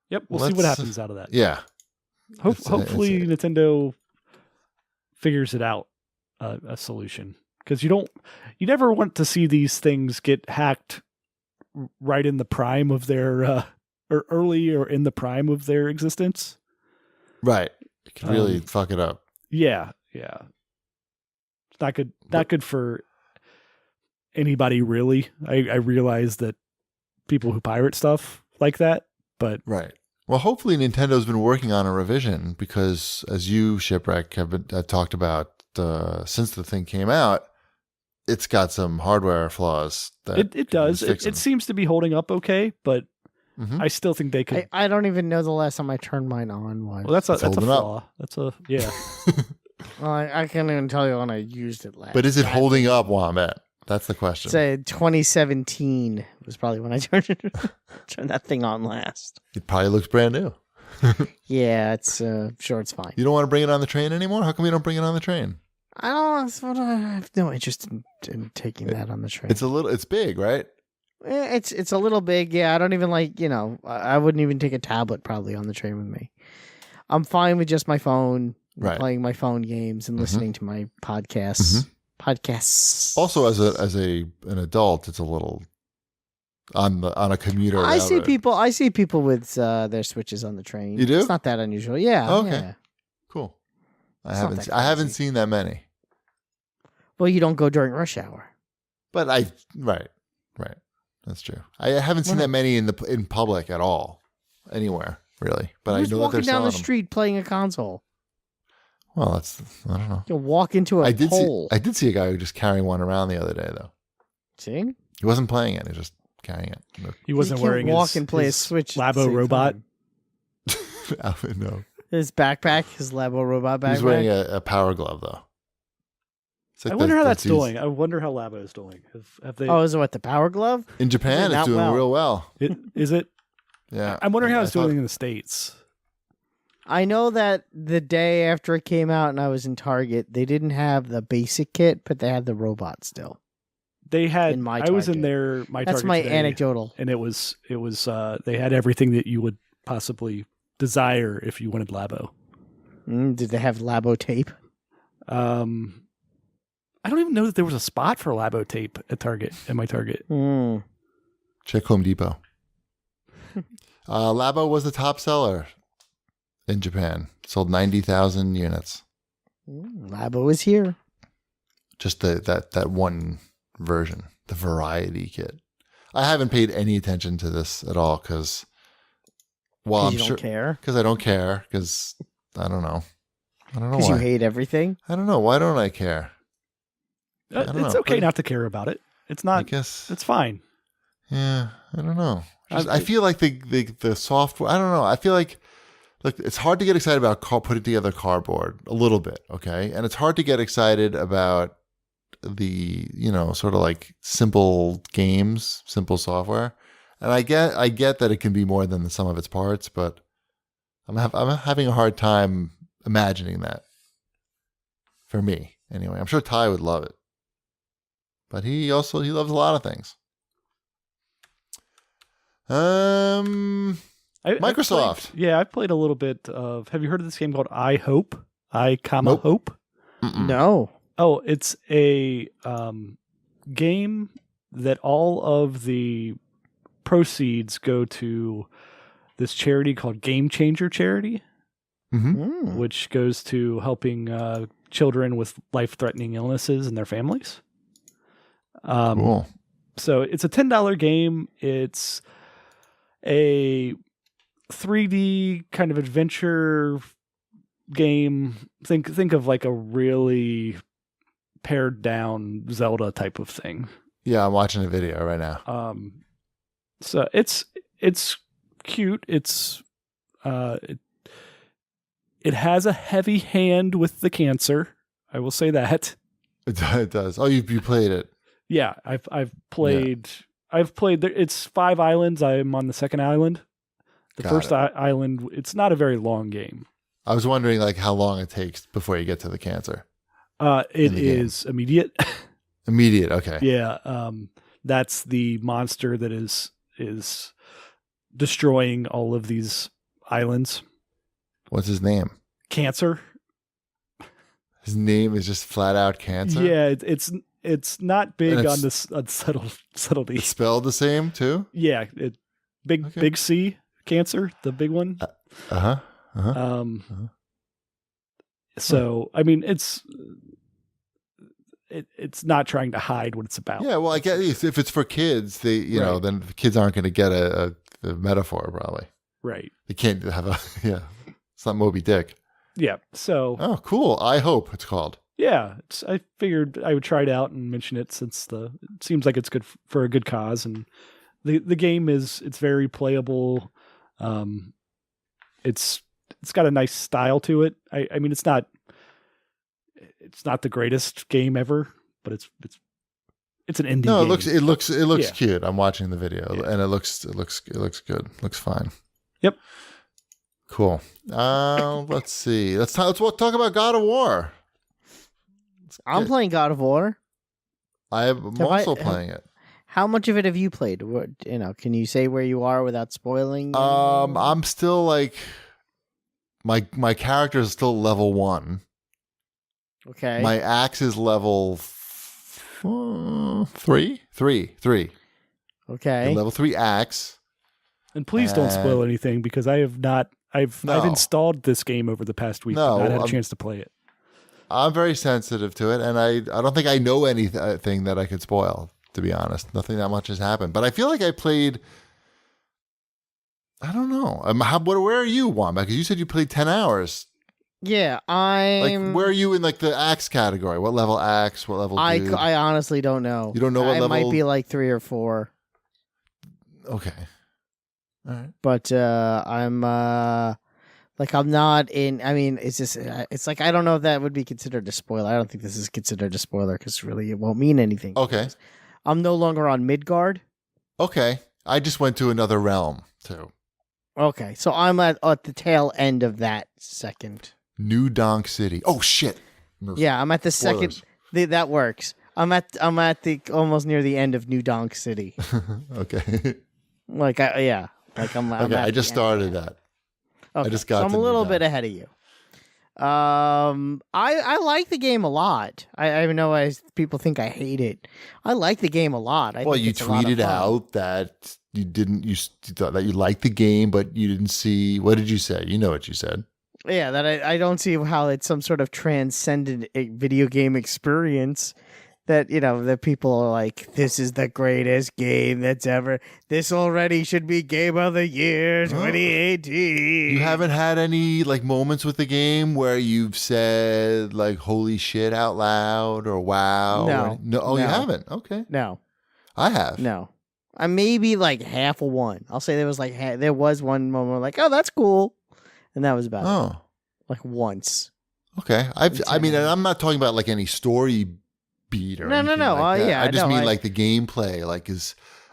Yep. We'll see what Let's- happens out of that. Yeah. Hopefully Nintendo figures it out, a solution, because you never want to see these things get hacked right in the prime of their or early or in the prime of their existence. Right. It could really fuck it up. Yeah. It's not good. Not good for anybody, really. I realize that people who pirate stuff like that, but Right. Well, hopefully Nintendo's been working on a revision, because as you, Shipwreck, have talked about since the thing came out, it's got some hardware flaws. That It could does. use fixing. It seems to be holding up okay, but Mhm. I still think they could. I don't even know the last time I turned mine on was. Well, that's a holding up. flaw. That's a yeah. Well, I can't even tell you when I used it last. But is it I holding up, Wombat? That's the question. Say 2017 was probably when I turned that thing on last. It probably looks brand new. Yeah, it's sure it's fine. You don't want to bring it on the train anymore? How come you don't bring it on the train? I don't. I have no interest in taking that on the train. It's big, right? It's a little big. Yeah, I don't even like. I wouldn't even take a tablet probably on the train with me. I'm fine with just my phone, Right. playing my phone games and listening to my podcasts. Podcasts. Also, as an adult, it's a little on a commuter. I see route. people. I see people with their switches on the train. You do? It's not that unusual. Yeah. Okay. Yeah. Cool. I It's not haven't. that I haven't crazy. seen that many. Well, you don't go during rush hour. But right. That's true. I haven't seen that many in public at all, anywhere really. But Who's I know that walking they're down selling the them. street playing a console? Well, I don't know. You walk into a I did pole. see a guy who just carrying one around the other day though. See? He wasn't playing it. He was just carrying it. He wasn't You can't wearing walk his, and play his a Switch at the Labo same robot. time. No. His backpack, his Labo robot backpack. He's wearing a power glove though. It's like I wonder how that's these- doing. I wonder how Labo is doing. Have they? Oh, is it what, the power glove? In Japan, Not it's doing well. real well. Is it? Yeah. I'm wondering how I it's thought- doing in the States. I know that the day after it came out and I was in Target, they didn't have the basic kit, but they had the robot still. They had. In my I was in Target. there. That's Target my today, anecdotal. and it was. They had everything that you would possibly desire if you wanted Labo. Did they have Labo tape? I don't even know that there was a spot for Labo tape at Target. At my Target. Check Home Depot. Labo was the top seller in Japan. Sold 90,000 units. Labo is here. Just that one version, the variety kit. I haven't paid any attention to this at all because, well, I'm You sure don't care? because I don't care because I don't know. I don't know Because why. you hate everything? I don't know. Why don't I care? I don't It's know. okay not to care about it. It's I not. guess. It's fine. Yeah, I don't know. I've- I feel like the software. I don't know. I feel like it's hard to get excited about putting together cardboard a little bit, okay, and it's hard to get excited about the sort of like simple games, simple software. And I get that it can be more than the sum of its parts, but I'm having a hard time imagining that. For me, anyway, I'm sure Ty would love it, but he loves a lot of things. Microsoft. I've played a little bit of. Have you heard of this game called I Hope? Nope. Hope. Mm-mm. No. Oh, it's a game that all of the proceeds go to this charity called Game Changer Charity, Mm-hmm. which goes to helping children with life-threatening illnesses and their families. Cool. So it's a $10 game. It's a 3D kind of adventure game. Think of like a really pared down Zelda type of thing. Yeah, I'm watching a video right now. So it's cute. It has a heavy hand with the cancer. I will say that. It does. Oh, you played it. Yeah, I've played. It's 5 islands. I'm on the second island. The Got first it. island. It's not a very long game. I was wondering like how long it takes before you get to the cancer. It the game. is immediate. Immediate. Okay. Yeah. That's the monster that is destroying all of these islands. What's his name? Cancer. His name is just flat out cancer. Yeah, it's not big And on this subtlety. It's spelled the same too. Yeah, Okay. big C cancer, the big one. Uh huh. So I mean, it's not trying to hide what it's about. Yeah. Well, I guess if it's for kids, Right. then the kids aren't going to get a metaphor probably. Right. They can't have a yeah. It's not Moby Dick. Yeah. So Oh, cool. I hope it's called. Yeah, I figured I would try it out and mention it since it seems like it's good for a good cause, and the game it's very playable. It's got a nice style to it. I mean it's not the greatest game ever, but it's an indie No, game. it looks Yeah. cute. I'm watching the video, Yeah. and it looks good. Looks fine. Yep. Cool. Let's see. Let's talk about God of War. I'm playing God of War. I'm Have I- also playing it. How much of it have you played? What, can you say where you are without spoiling? I'm still like my character is still level 1. Okay. My axe is level 3. Okay. A level 3 axe. And please don't spoil anything because I've No. installed this game over the past week No, and not had a I'm- chance to play it. I'm very sensitive to it, and I don't think I know anything that I could spoil, to be honest. Nothing that much has happened. But I feel like I played, I don't know. Where are you, Wamba? Because you said you played 10 hours. Yeah, Like, where are you in like the axe category? What level axe? What level dude? I honestly don't know. You don't know what I level? might be like 3 or 4, Okay. All right. but I'm I'm not in. I mean, it's just it's like I don't know if that would be considered a spoiler. I don't think this is considered a spoiler because really it won't mean anything. Okay. I'm no longer on Midgard. Okay. I just went to another realm, too. Okay, so I'm at the tail end of that second. New Donk City. Oh, shit. No Yeah, I'm at the spoilers. second. That works. I'm at the almost near the end of New Donk City. Okay. Like I'm Okay, at I just the end. started that. Okay, just got so I'm to a New little Donk. bit ahead of you. I like the game a lot. I know people think I hate it. I like the game a lot. Well, think you it's a lot of tweeted fun. out that you thought that you liked the game, but you didn't see. What did you say? You know what you said. Yeah, that I don't see how it's some sort of transcendent video game experience that, that people are like, this is the greatest game that's ever. This already should be Game of the Year 2018. You haven't had any like moments with the game where you've said like "holy shit" out loud or "wow." No. No. Oh, you No. haven't. Okay, No, I have. no. I maybe like half of one. I'll say there was there was one moment where like, oh, that's cool. And that was about it. Oh, Like once. okay. I mean, and I'm not talking about like any story beat or No, anything no. like that. Yeah, I just no, mean like the gameplay. Like,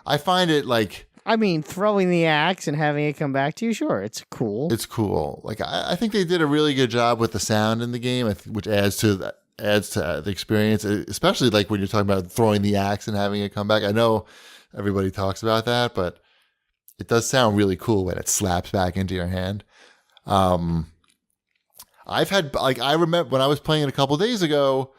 I find it like I mean, throwing the axe and having it come back to you, sure, it's cool. it's cool. Like, I think they did a really good job with the sound in the game, which adds to the experience, especially like when you're talking about throwing the axe and having it come back. I know everybody talks about that, but it does sound really cool when it slaps back into your hand. I've had I remember when I was playing it a couple days ago,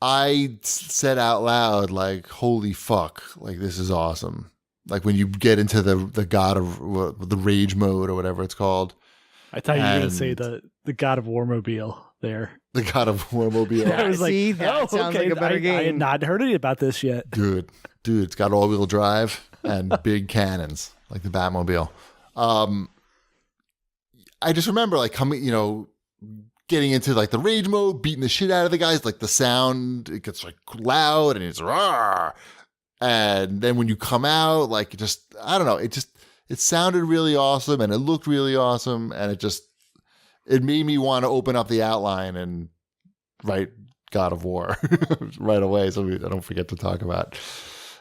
I said out loud like, "Holy fuck! Like this is awesome!" Like when you get into the god of the rage mode or whatever it's called, I thought you were going to say And- the God of Warmobile there. the god of Warmobile. I was like, See, that sounds like a better I had game. not heard any about this yet. Dude, it's got all-wheel drive and big cannons like the Batmobile. I just remember like coming, getting into like the rage mode, beating the shit out of the guys. Like the sound, it gets like loud and it's roar. And then when you come out, like I don't know, it sounded really awesome and it looked really awesome and it made me want to open up the outline and write God of War right away, so I don't forget to talk about.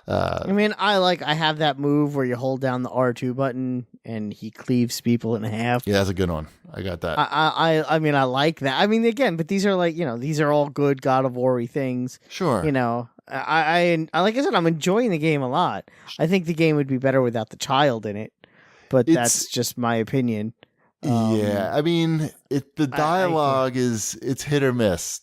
I mean, I have that move where you hold down the R2 button and he cleaves people in half. Yeah, that's a good one. I got that. I mean, I like that. I mean, again, but these are like, these are all good God of War-y things. Sure. I like I said, I'm enjoying the game a lot. I think the game would be better without the child in it, but that's just my opinion. Yeah, I mean, the dialogue it's hit or miss.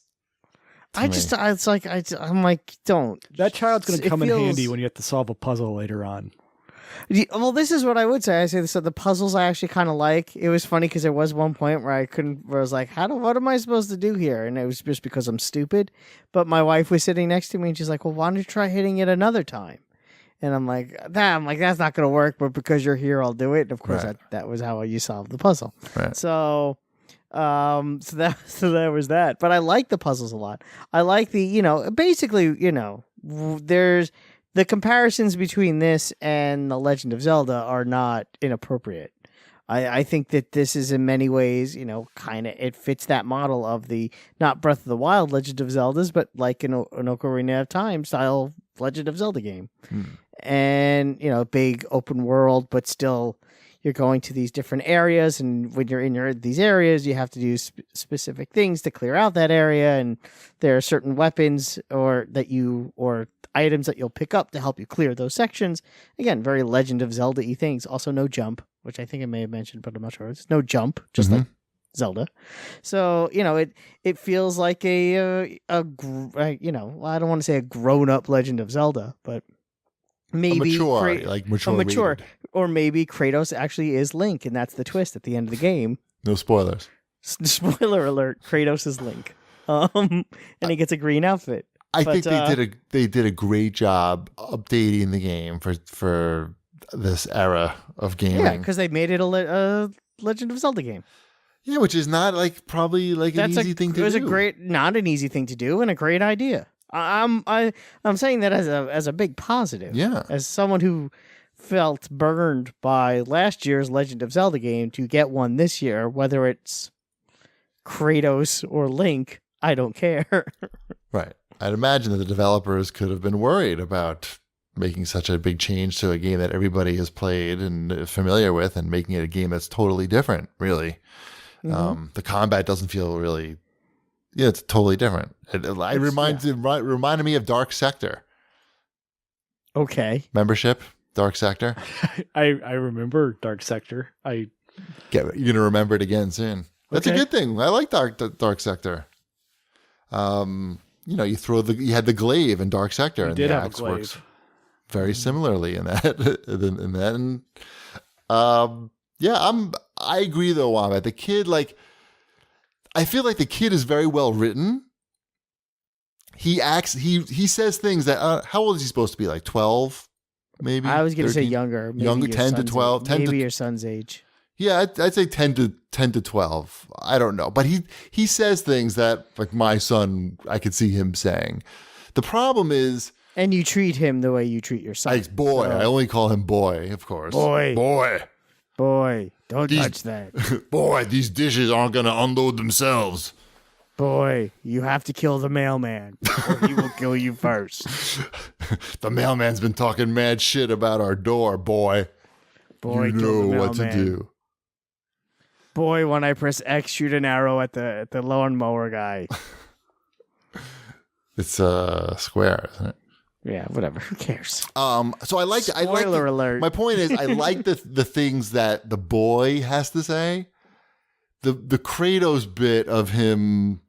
to me. It's like I'm like, don't. That child's going to It come in feels- handy when you have to solve a puzzle later on. Well, this is what I would say. I say this. So the puzzles I actually kind of like. It was funny because there was one point where where I was like, what am I supposed to do here? And it was just because I'm stupid. But my wife was sitting next to me and she's like, well, why don't you try hitting it another time? And I'm like, that's not going to work. But because you're here, I'll do it. And of course, Right. that was how you solved the puzzle. Right. So, So there was that. But I like the puzzles a lot. I like basically, there's the comparisons between this and The Legend of Zelda are not inappropriate. I think that this is in many ways, kind of it fits that model of the not Breath of the Wild Legend of Zeldas, but like an Ocarina of Time style Legend of Zelda game. And, big open world, but still you're going to these different areas. And when you're in these areas, you have to do specific things to clear out that area. And there are certain weapons or items that you'll pick up to help you clear those sections. Again, very Legend of Zelda-y things. Also no jump, which I think I may have mentioned, but I'm not sure. It's no jump, just like Zelda. So, it feels like I don't want to say a grown-up Legend of Zelda, but maybe mature, or maybe Kratos actually is Link, and that's the twist at the end of the game. No spoilers. Spoiler alert: Kratos is Link, and he gets a green outfit. I think they did a great job updating the game for this era of gaming. Yeah, because they made it a Legend of Zelda game. Yeah, which is not probably an easy thing to do. It was not an easy thing to do, and a great idea. I'm saying that as a big positive. Yeah. As someone who felt burned by last year's Legend of Zelda game to get one this year, whether it's Kratos or Link, I don't care. Right. I'd imagine that the developers could have been worried about making such a big change to a game that everybody has played and is familiar with and making it a game that's totally different, really. The combat doesn't feel really... Yeah, it's totally different. It reminded me of Dark Sector. Okay. Membership, Dark Sector. I remember Dark Sector. You're going to remember it again soon. That's a good thing. I like Dark Sector. You had the glaive in Dark Sector, and the axe works very similarly in that. I agree though, Wombat. The kid, I feel like the kid is very well written. He says things that how old is he supposed to be? 12, maybe. I was going to say younger. Younger, 10 to 12. Maybe your son's age. Yeah, I'd say 10 to 12. I don't know. But he says things that, my son, I could see him saying. The problem is... And you treat him the way you treat your son. Boy. I only call him boy, of course. Boy, don't touch that. Boy, these dishes aren't going to unload themselves. Boy, you have to kill the mailman, or he will kill you first. The mailman's been talking mad shit about our door, boy. Boy, you know what to do. Boy, when I press X, shoot an arrow at the lawnmower guy. It's square, isn't it? Yeah, whatever. Who cares? So I like. Spoiler alert. My point is, I like the things that the boy has to say. The Kratos bit of him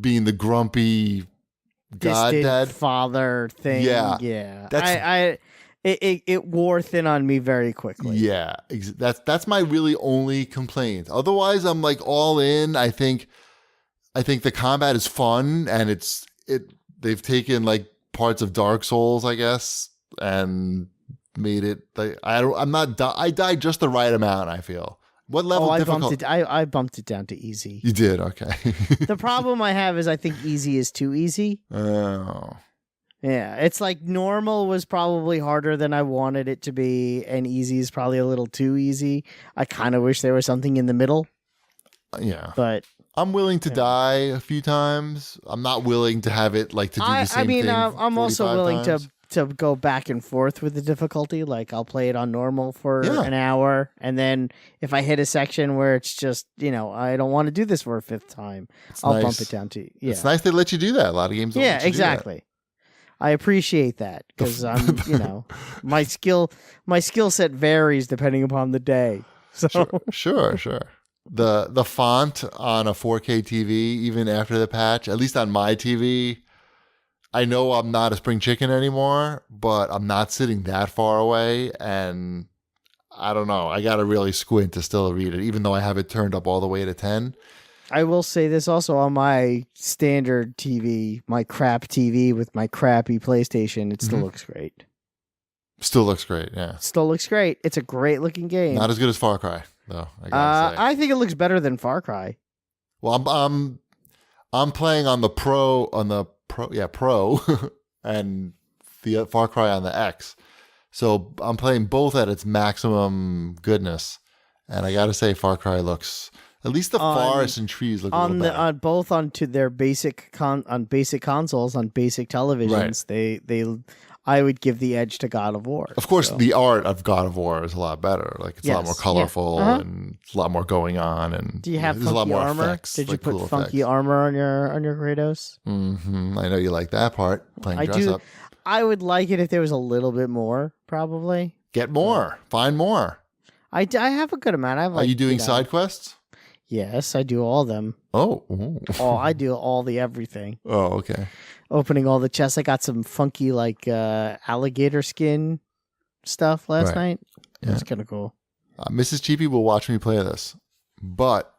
being the grumpy dad father thing. Yeah. It wore thin on me very quickly. Yeah, that's my really only complaint. Otherwise, I'm all in. I think the combat is fun, and they've taken parts of Dark Souls, I guess, and made it I died just the right amount, I feel. What level difficulty? I bumped it down to easy. You did, okay. The problem I have is I think easy is too easy. Oh. Yeah, it's normal was probably harder than I wanted it to be, and easy is probably a little too easy. I kind of wish there was something in the middle. Yeah. But I'm willing to die a few times. I'm not willing to have it to do the same thing. I'm also willing times. to go back and forth with the difficulty. I'll play it on normal for an hour, and then if I hit a section where it's just I don't want to do this for a fifth time, I'll bump it down to It's nice they let you do that. A lot of games don't let you exactly. do that. I appreciate that because I'm my skill set varies depending upon the day. So Sure. The font on a 4K TV, even after the patch, at least on my TV, I know I'm not a spring chicken anymore, but I'm not sitting that far away, and I don't know. I got to really squint to still read it, even though I have it turned up all the way to 10. I will say this also on my standard TV, my crap TV with my crappy PlayStation, it still looks great. Still looks great, yeah. Still looks great. It's a great looking game. Not as good as Far Cry, though. I gotta say. I think it looks better than Far Cry. Well, I'm playing on the pro and the Far Cry on the X. So I'm playing both at its maximum goodness, and I gotta say, Far Cry looks, at least the forest and trees look a little better. On both onto their basic consoles on basic televisions. I would give the edge to God of War. Of course, the art of God of War is a lot better. Like, it's a lot more colorful and a lot more going on. And do you have there's a lot funky more armor? effects, Did you like put cool funky effects. armor on your Kratos? I know you like that part. Playing dress up. I would like it if there was a little bit more, probably. Get more. Find more. I have a good amount. Are you doing side quests? Yes, I do all of them. Oh. Ooh. I do all the everything. Oh, okay. Opening all the chests. I got some funky alligator skin stuff last night. Yeah. It's kind of cool. Mrs. Cheapy will watch me play this, but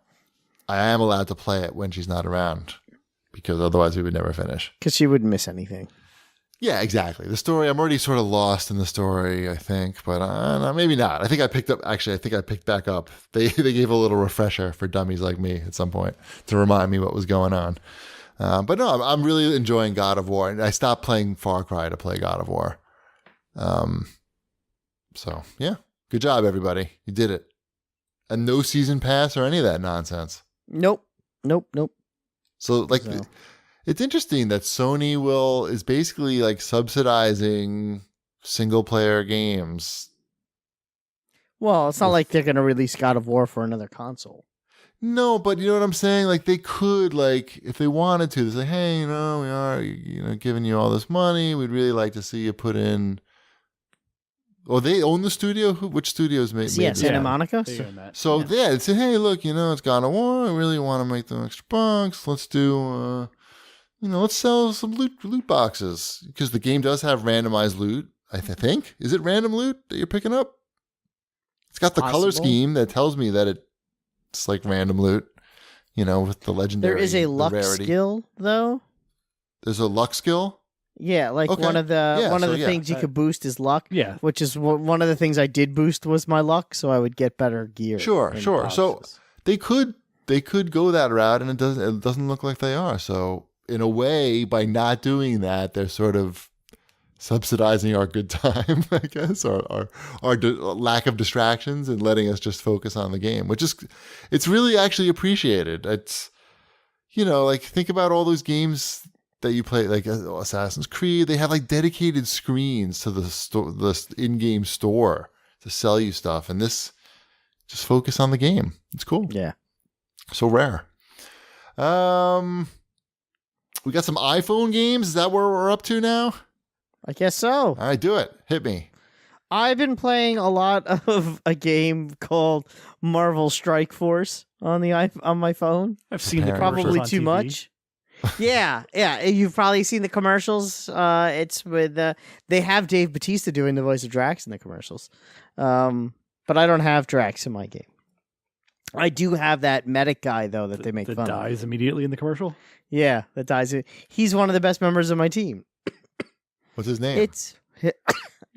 I am allowed to play it when she's not around, because otherwise we would never finish. Because she wouldn't miss anything. Yeah, exactly. The story, I'm already sort of lost in the story, I think, but no, maybe not. I think I picked back up. They gave a little refresher for dummies like me at some point to remind me what was going on. But no, I'm really enjoying God of War, and I stopped playing Far Cry to play God of War. So yeah, good job, everybody. You did it. And no season pass or any of that nonsense. Nope. So it's interesting that Sony is basically like subsidizing single player games. Well, it's not like they're going to release God of War for another console. No, but you know what I'm saying? Like, they could, like, if they wanted to, they say, hey, we are, giving you all this money. We'd really like to see you put in. Oh, they own the studio? Which studios made Santa Monica. So they say, hey, look, it's God of War. I really want to make them extra bucks. Let's do, let's sell some loot boxes, because the game does have randomized loot. I think. Is it random loot that you're picking up? It's got the color scheme that tells me that it's like random loot, with the legendary. There is a luck rarity. skill, though. There's a luck skill? Yeah, like Okay. one of the things you could boost is luck. Yeah. Which is one of the things I did boost was my luck, so I would get better gear. Sure. in So boxes. they could go that route, and it doesn't look like they are. So in a way, by not doing that, they're sort of subsidizing our good time, I guess, or our lack of distractions, and letting us just focus on the game, it's really actually appreciated. It's, like, think about all those games that you play, like Assassin's Creed. They have like dedicated screens to the in-game store to sell you stuff, and this just focus on the game. It's cool. Yeah. So rare. We got some iPhone games. Is that where we're up to now? I guess so. All right, do it. Hit me. I've been playing a lot of a game called Marvel Strike Force on my phone. I've seen the Apparently. commercials Probably on too TV. much. Yeah. You've probably seen the commercials. It's with they have Dave Bautista doing the voice of Drax in the commercials, but I don't have Drax in my game. I do have that medic guy though that they make That fun of. dies immediately in the commercial. Yeah, that dies. He's one of the best members of my team. What's his name? It's He's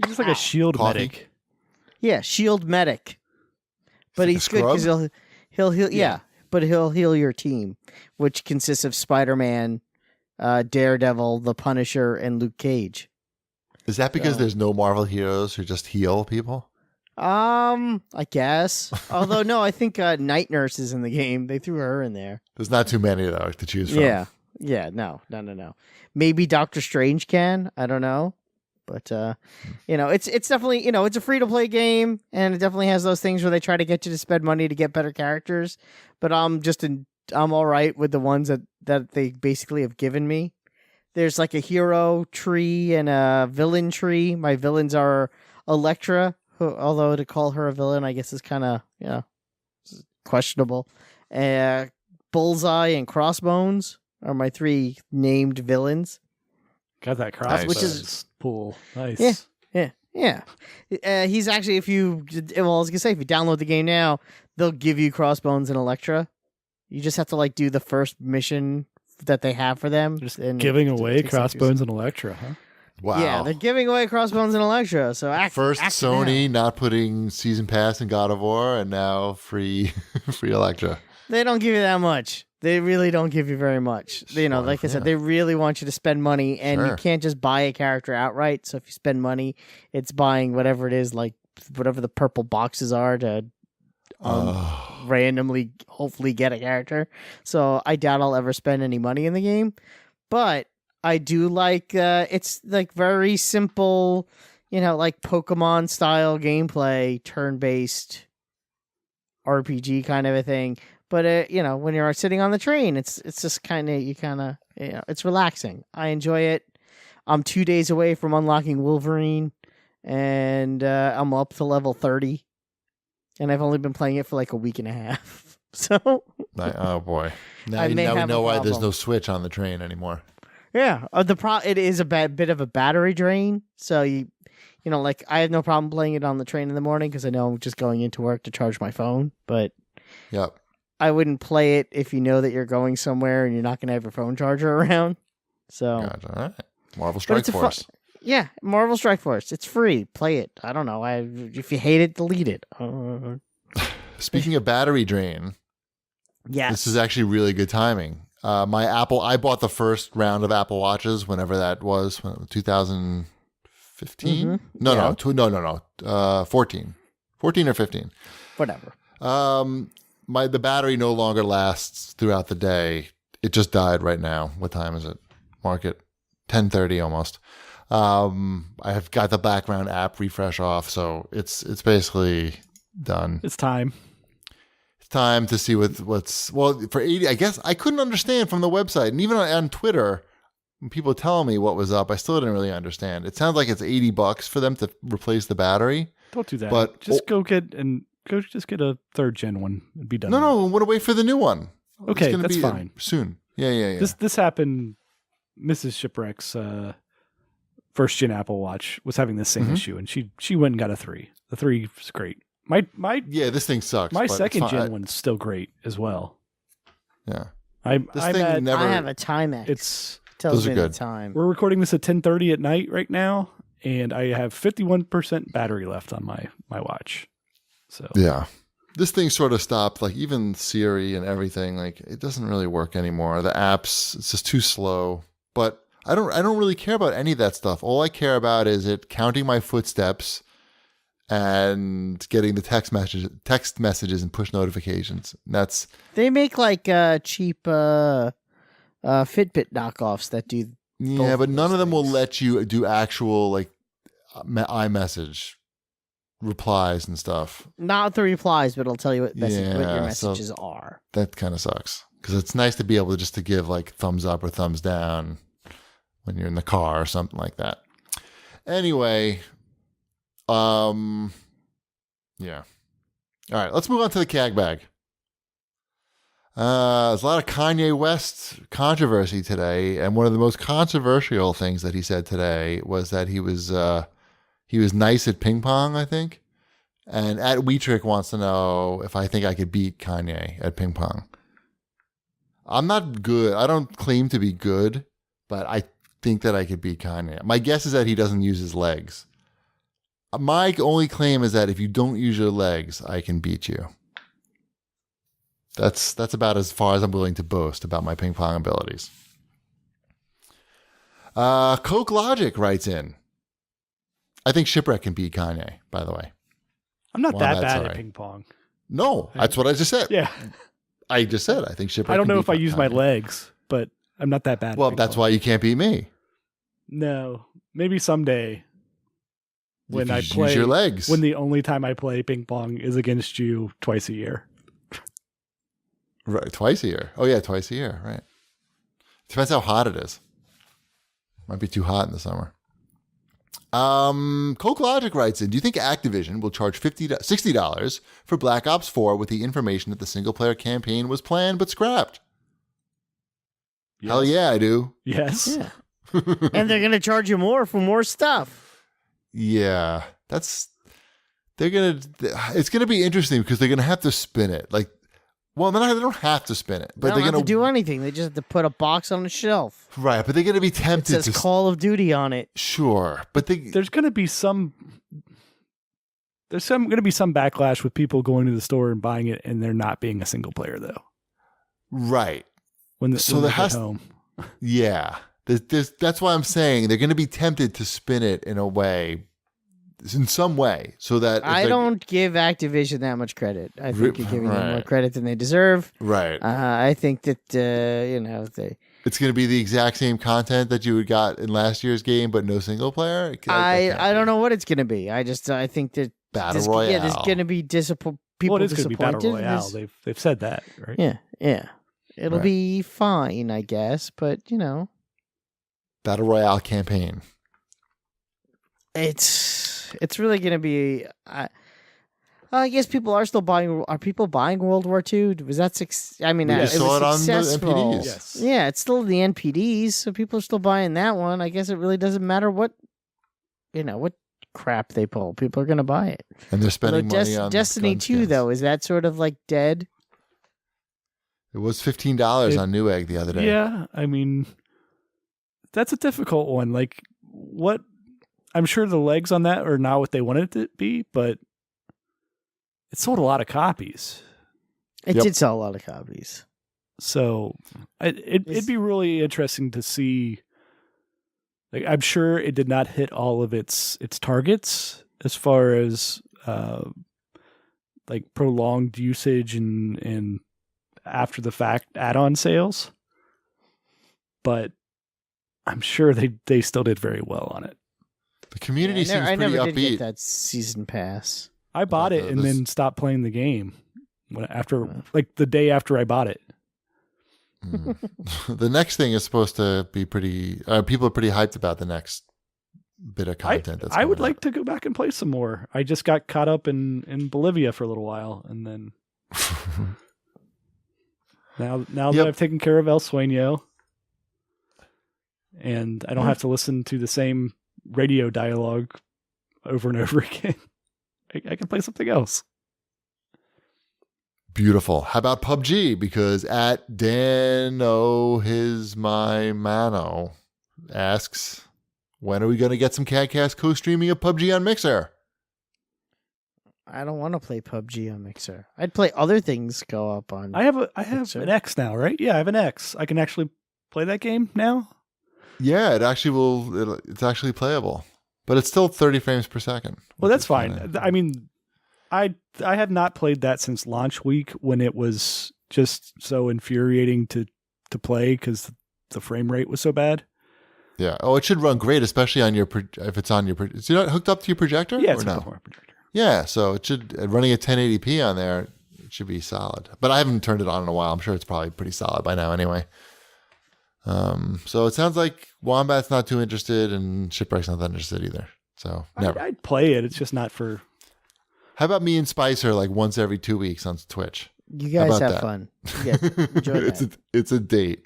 just like a shield Coffee? medic. Shield medic, but Like a he's good because scrub? he'll heal. Yeah, but he'll heal your team, which consists of Spider-Man, Daredevil, the Punisher, and Luke Cage. Is that because there's no Marvel heroes who just heal people? I guess. Although no, I think Night Nurse is in the game. They threw her in there. There's not too many though to choose from. Yeah. No. Maybe Doctor Strange can. I don't know. But it's definitely, it's a free to play game, and it definitely has those things where they try to get you to spend money to get better characters. But I'm all right with the ones that they basically have given me. There's like a hero tree and a villain tree. My villains are Elektra, who, although to call her a villain, I guess is kind of questionable. Bullseye and Crossbones are my three named villains. Got that cross, Which is pool. Nice. Yeah. He's actually, I was gonna say, if you download the game now, they'll give you Crossbones and Elektra. You just have to like do the first mission that they have for them. Just and giving it away takes Crossbones and Electra, huh? Wow. Yeah, they're giving away Crossbones and Elektra. So First act Sony now. not putting season pass in God of War, and now free Elektra. They don't give you that much. They really don't give you very much. You know, Sure, like I said, yeah. they really want you to spend money, and you Sure. can't just buy a character outright. So if you spend money, it's buying whatever it is, like whatever the purple boxes are to Oh. randomly, hopefully get a character. So I doubt I'll ever spend any money in the game. But I do like, it's like very simple, you know, like Pokemon style gameplay, turn-based RPG kind of a thing. But you know, when you're sitting on the train, it's just kind of it's relaxing. I enjoy it. I'm 2 days away from unlocking Wolverine, and I'm up to level 30, and I've only been playing it for like a week and a half. So Oh boy! Now, I may now we have a know why there's problem. no Switch on the train anymore. yeah, it is a bit of a battery drain. So you know, like I have no problem playing it on the train in the morning because I know I'm just going into work to charge my phone, but. Yep. I wouldn't play it if you know that you're going somewhere and you're not going to have your phone charger around. So, Gotcha. All right. Marvel But Strike it's a Force. yeah, Marvel Strike Force. It's free. Play it. I don't know. If you hate it, delete it. Speaking of battery drain, Yes. this is actually really good timing. I bought the first round of Apple Watches, whenever that was, 2015. Mhm. No, Yeah. no, 14 or 15. Whatever. The battery no longer lasts throughout the day. It just died right now. What time is it? Mark it. 10:30 almost. I have got the background app refresh off, so it's basically done. It's time. It's time to see what's for 80. I guess I couldn't understand from the website, and even on Twitter, when people tell me what was up, I still didn't really understand. It sounds like it's $80 for them to replace the battery. Don't do that. But- just go get a third gen one and be done. No, I want to wait for the new one. Okay, it's gonna that's be fine. soon. Yeah. This happened. Mrs. Shipwreck's first gen Apple Watch was having the same Mhm. issue, and she went and got a 3. The 3 is great. My Yeah, this thing sucks. my but it's second fine. gen one's still great as well. Yeah. I'm This thing at, never. I have a Timex. it's tells those are me good. the time. we're recording this at 10:30 at night right now, and I have 51% battery left on my watch. So Yeah. This thing sort of stopped, like even Siri and everything, like it doesn't really work anymore. The apps, it's just too slow. But I don't really care about any of that stuff. All I care about is it counting my footsteps and getting the text messages and push notifications. And that's They make like cheap Fitbit knockoffs that do. yeah, Both but of none those of them will things. let you do actual like iMessage replies and stuff. Not the replies, but it'll tell you what, what your Yeah, so- messages are. That kind of sucks because it's nice to be able to give like thumbs up or thumbs down when you're in the car or something like that. Anyway, yeah. All right, let's move on to the CAG bag. There's a lot of Kanye West controversy today, and one of the most controversial things that he said today was that he was nice at Ping-Pong, I think. And at Weetrick wants to know if I think I could beat Kanye at Ping-Pong. I'm not good. I don't claim to be good, but I think that I could beat Kanye. My guess is that he doesn't use his legs. My only claim is that if you don't use your legs, I can beat you. That's about as far as I'm willing to boast about my ping pong abilities. Coke Logic writes in. I think Shipwreck can beat Kanye, by the way. I'm not Well, that that's bad all at right. ping pong. No, that's what I just said. Yeah, I just said I think Shipwreck I don't can know beat if I use my Kanye. legs, but I'm not that bad. Well, at ping that's pong. why you can't beat me. No, maybe someday when If I you play use your legs. when the only time I play ping pong is against you twice a year. Right, twice a year. Oh yeah, twice a year. Right. Depends how hot it is. Might be too hot in the summer. Coke Logic writes in, do you think Activision will charge $60 for Black Ops 4 with the information that the single-player campaign was planned but scrapped? Hell Yes. yeah, I do. Yes. Yeah. And they're going to charge you more for more stuff. Yeah, it's gonna be interesting because they're gonna have to spin it. Like, well, they don't have to spin it, They but don't they're have gonna to do anything. They just have to put a box on a shelf. right. But they're gonna be It tempted says to Call of Duty on it. sure, but There's going to be some backlash with people going to the store and buying it and there not being a single player though. right. when So when there they get has- home. Yeah. That's why I'm saying they're going to be tempted to spin it in a way, in some way, so that if I they- don't give Activision that much credit. I think you're giving them more Right. credit than they deserve. Right. I think that they. It's going to be the exact same content that you would got in last year's game, but no single player. I don't know what it's going to be. I think that Battle Royale. Yeah, there's going to be people Well, it's going to be disappointed. Battle Royale. There's- They've said that, right? Yeah. It'll Right. be fine, I guess, but Battle Royale campaign. it's really going to be. I guess people are still buying. Are people buying World War II? Was that I mean, We it just was saw it on the successful. NPDs. Yes. Yeah, it's still the NPDs, so people are still buying that one. I guess it really doesn't matter what crap they pull. People are going to buy it. And they're spending Although money on Destiny gun 2, skins. though, is that sort of like dead? It was $15 It- on Newegg the other day. Yeah, I mean, that's a difficult one. Like, what? I'm sure the legs on that are not what they wanted it to be, but it sold a lot of copies. It Yep. did sell a lot of copies. So it'd be really interesting to see. Like, I'm sure it did not hit all of its targets as far as like prolonged usage and after the fact add-on sales, but I'm sure they still did very well on it. The community seems I pretty never did upbeat. get that season pass. I bought it the- and this- then stopped playing the game like the day after I bought it. The next thing is supposed to be pretty. People are pretty hyped about the next bit of content. That's I would coming like to go back and play some more. I just got caught up in Bolivia for a little while, and then out. now Yep. that I've taken care of El Sueño, and I don't have to listen to the same radio dialogue over and over again, I can play something else. Beautiful. How about PUBG? Because at Dano his my mano asks, when are we going to get some CAGcast co-streaming of PUBG on Mixer? I don't want to play PUBG on Mixer. I'd play other things go up on. I have Mixer. an X now, right? Yeah, I have an X. I can actually play that game now. Yeah, it actually will. It's actually playable, but it's still 30 frames per second. Well, which that's is fine. kinda- I mean, I have not played that since launch week when it was just so infuriating to play because the frame rate was so bad. Yeah. Oh, it should run great, especially on your if it's on your. Is it hooked up to your projector? Yeah, or it's no? a more projector. Yeah, so it should running at 1080p on there. It should be solid. But I haven't turned it on in a while. I'm sure it's probably pretty solid by now, anyway. So it sounds like Wombat's not too interested, and Shipwreck's not that interested either. So never. I'd play it. It's just not for. How about me and Spicer like once every 2 weeks on Twitch? You guys about have that? fun. Yeah, enjoy that. it's a date.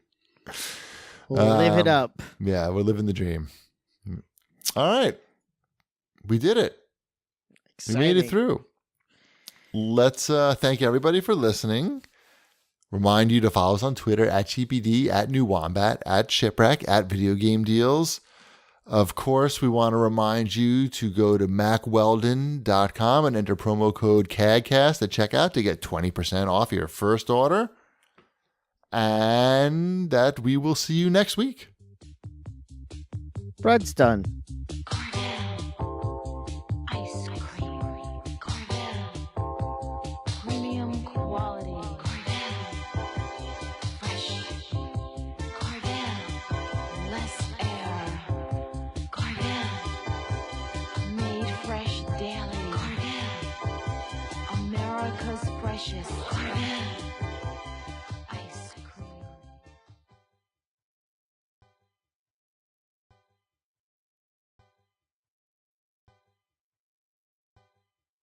Live it up. Yeah, we're living the dream. All right, we did it. We made it Exciting. through. Let's thank everybody for listening. Remind you to follow us on Twitter at GPD, at New Wombat, at Shipwreck, at Video Game Deals. Of course, we want to remind you to go to macweldon.com and enter promo code CAGcast at checkout to get 20% off your first order. And that we will see you next week. Bread's done. Ice cream. Premium quality. Fresh. Less air. Made fresh daily. America's precious.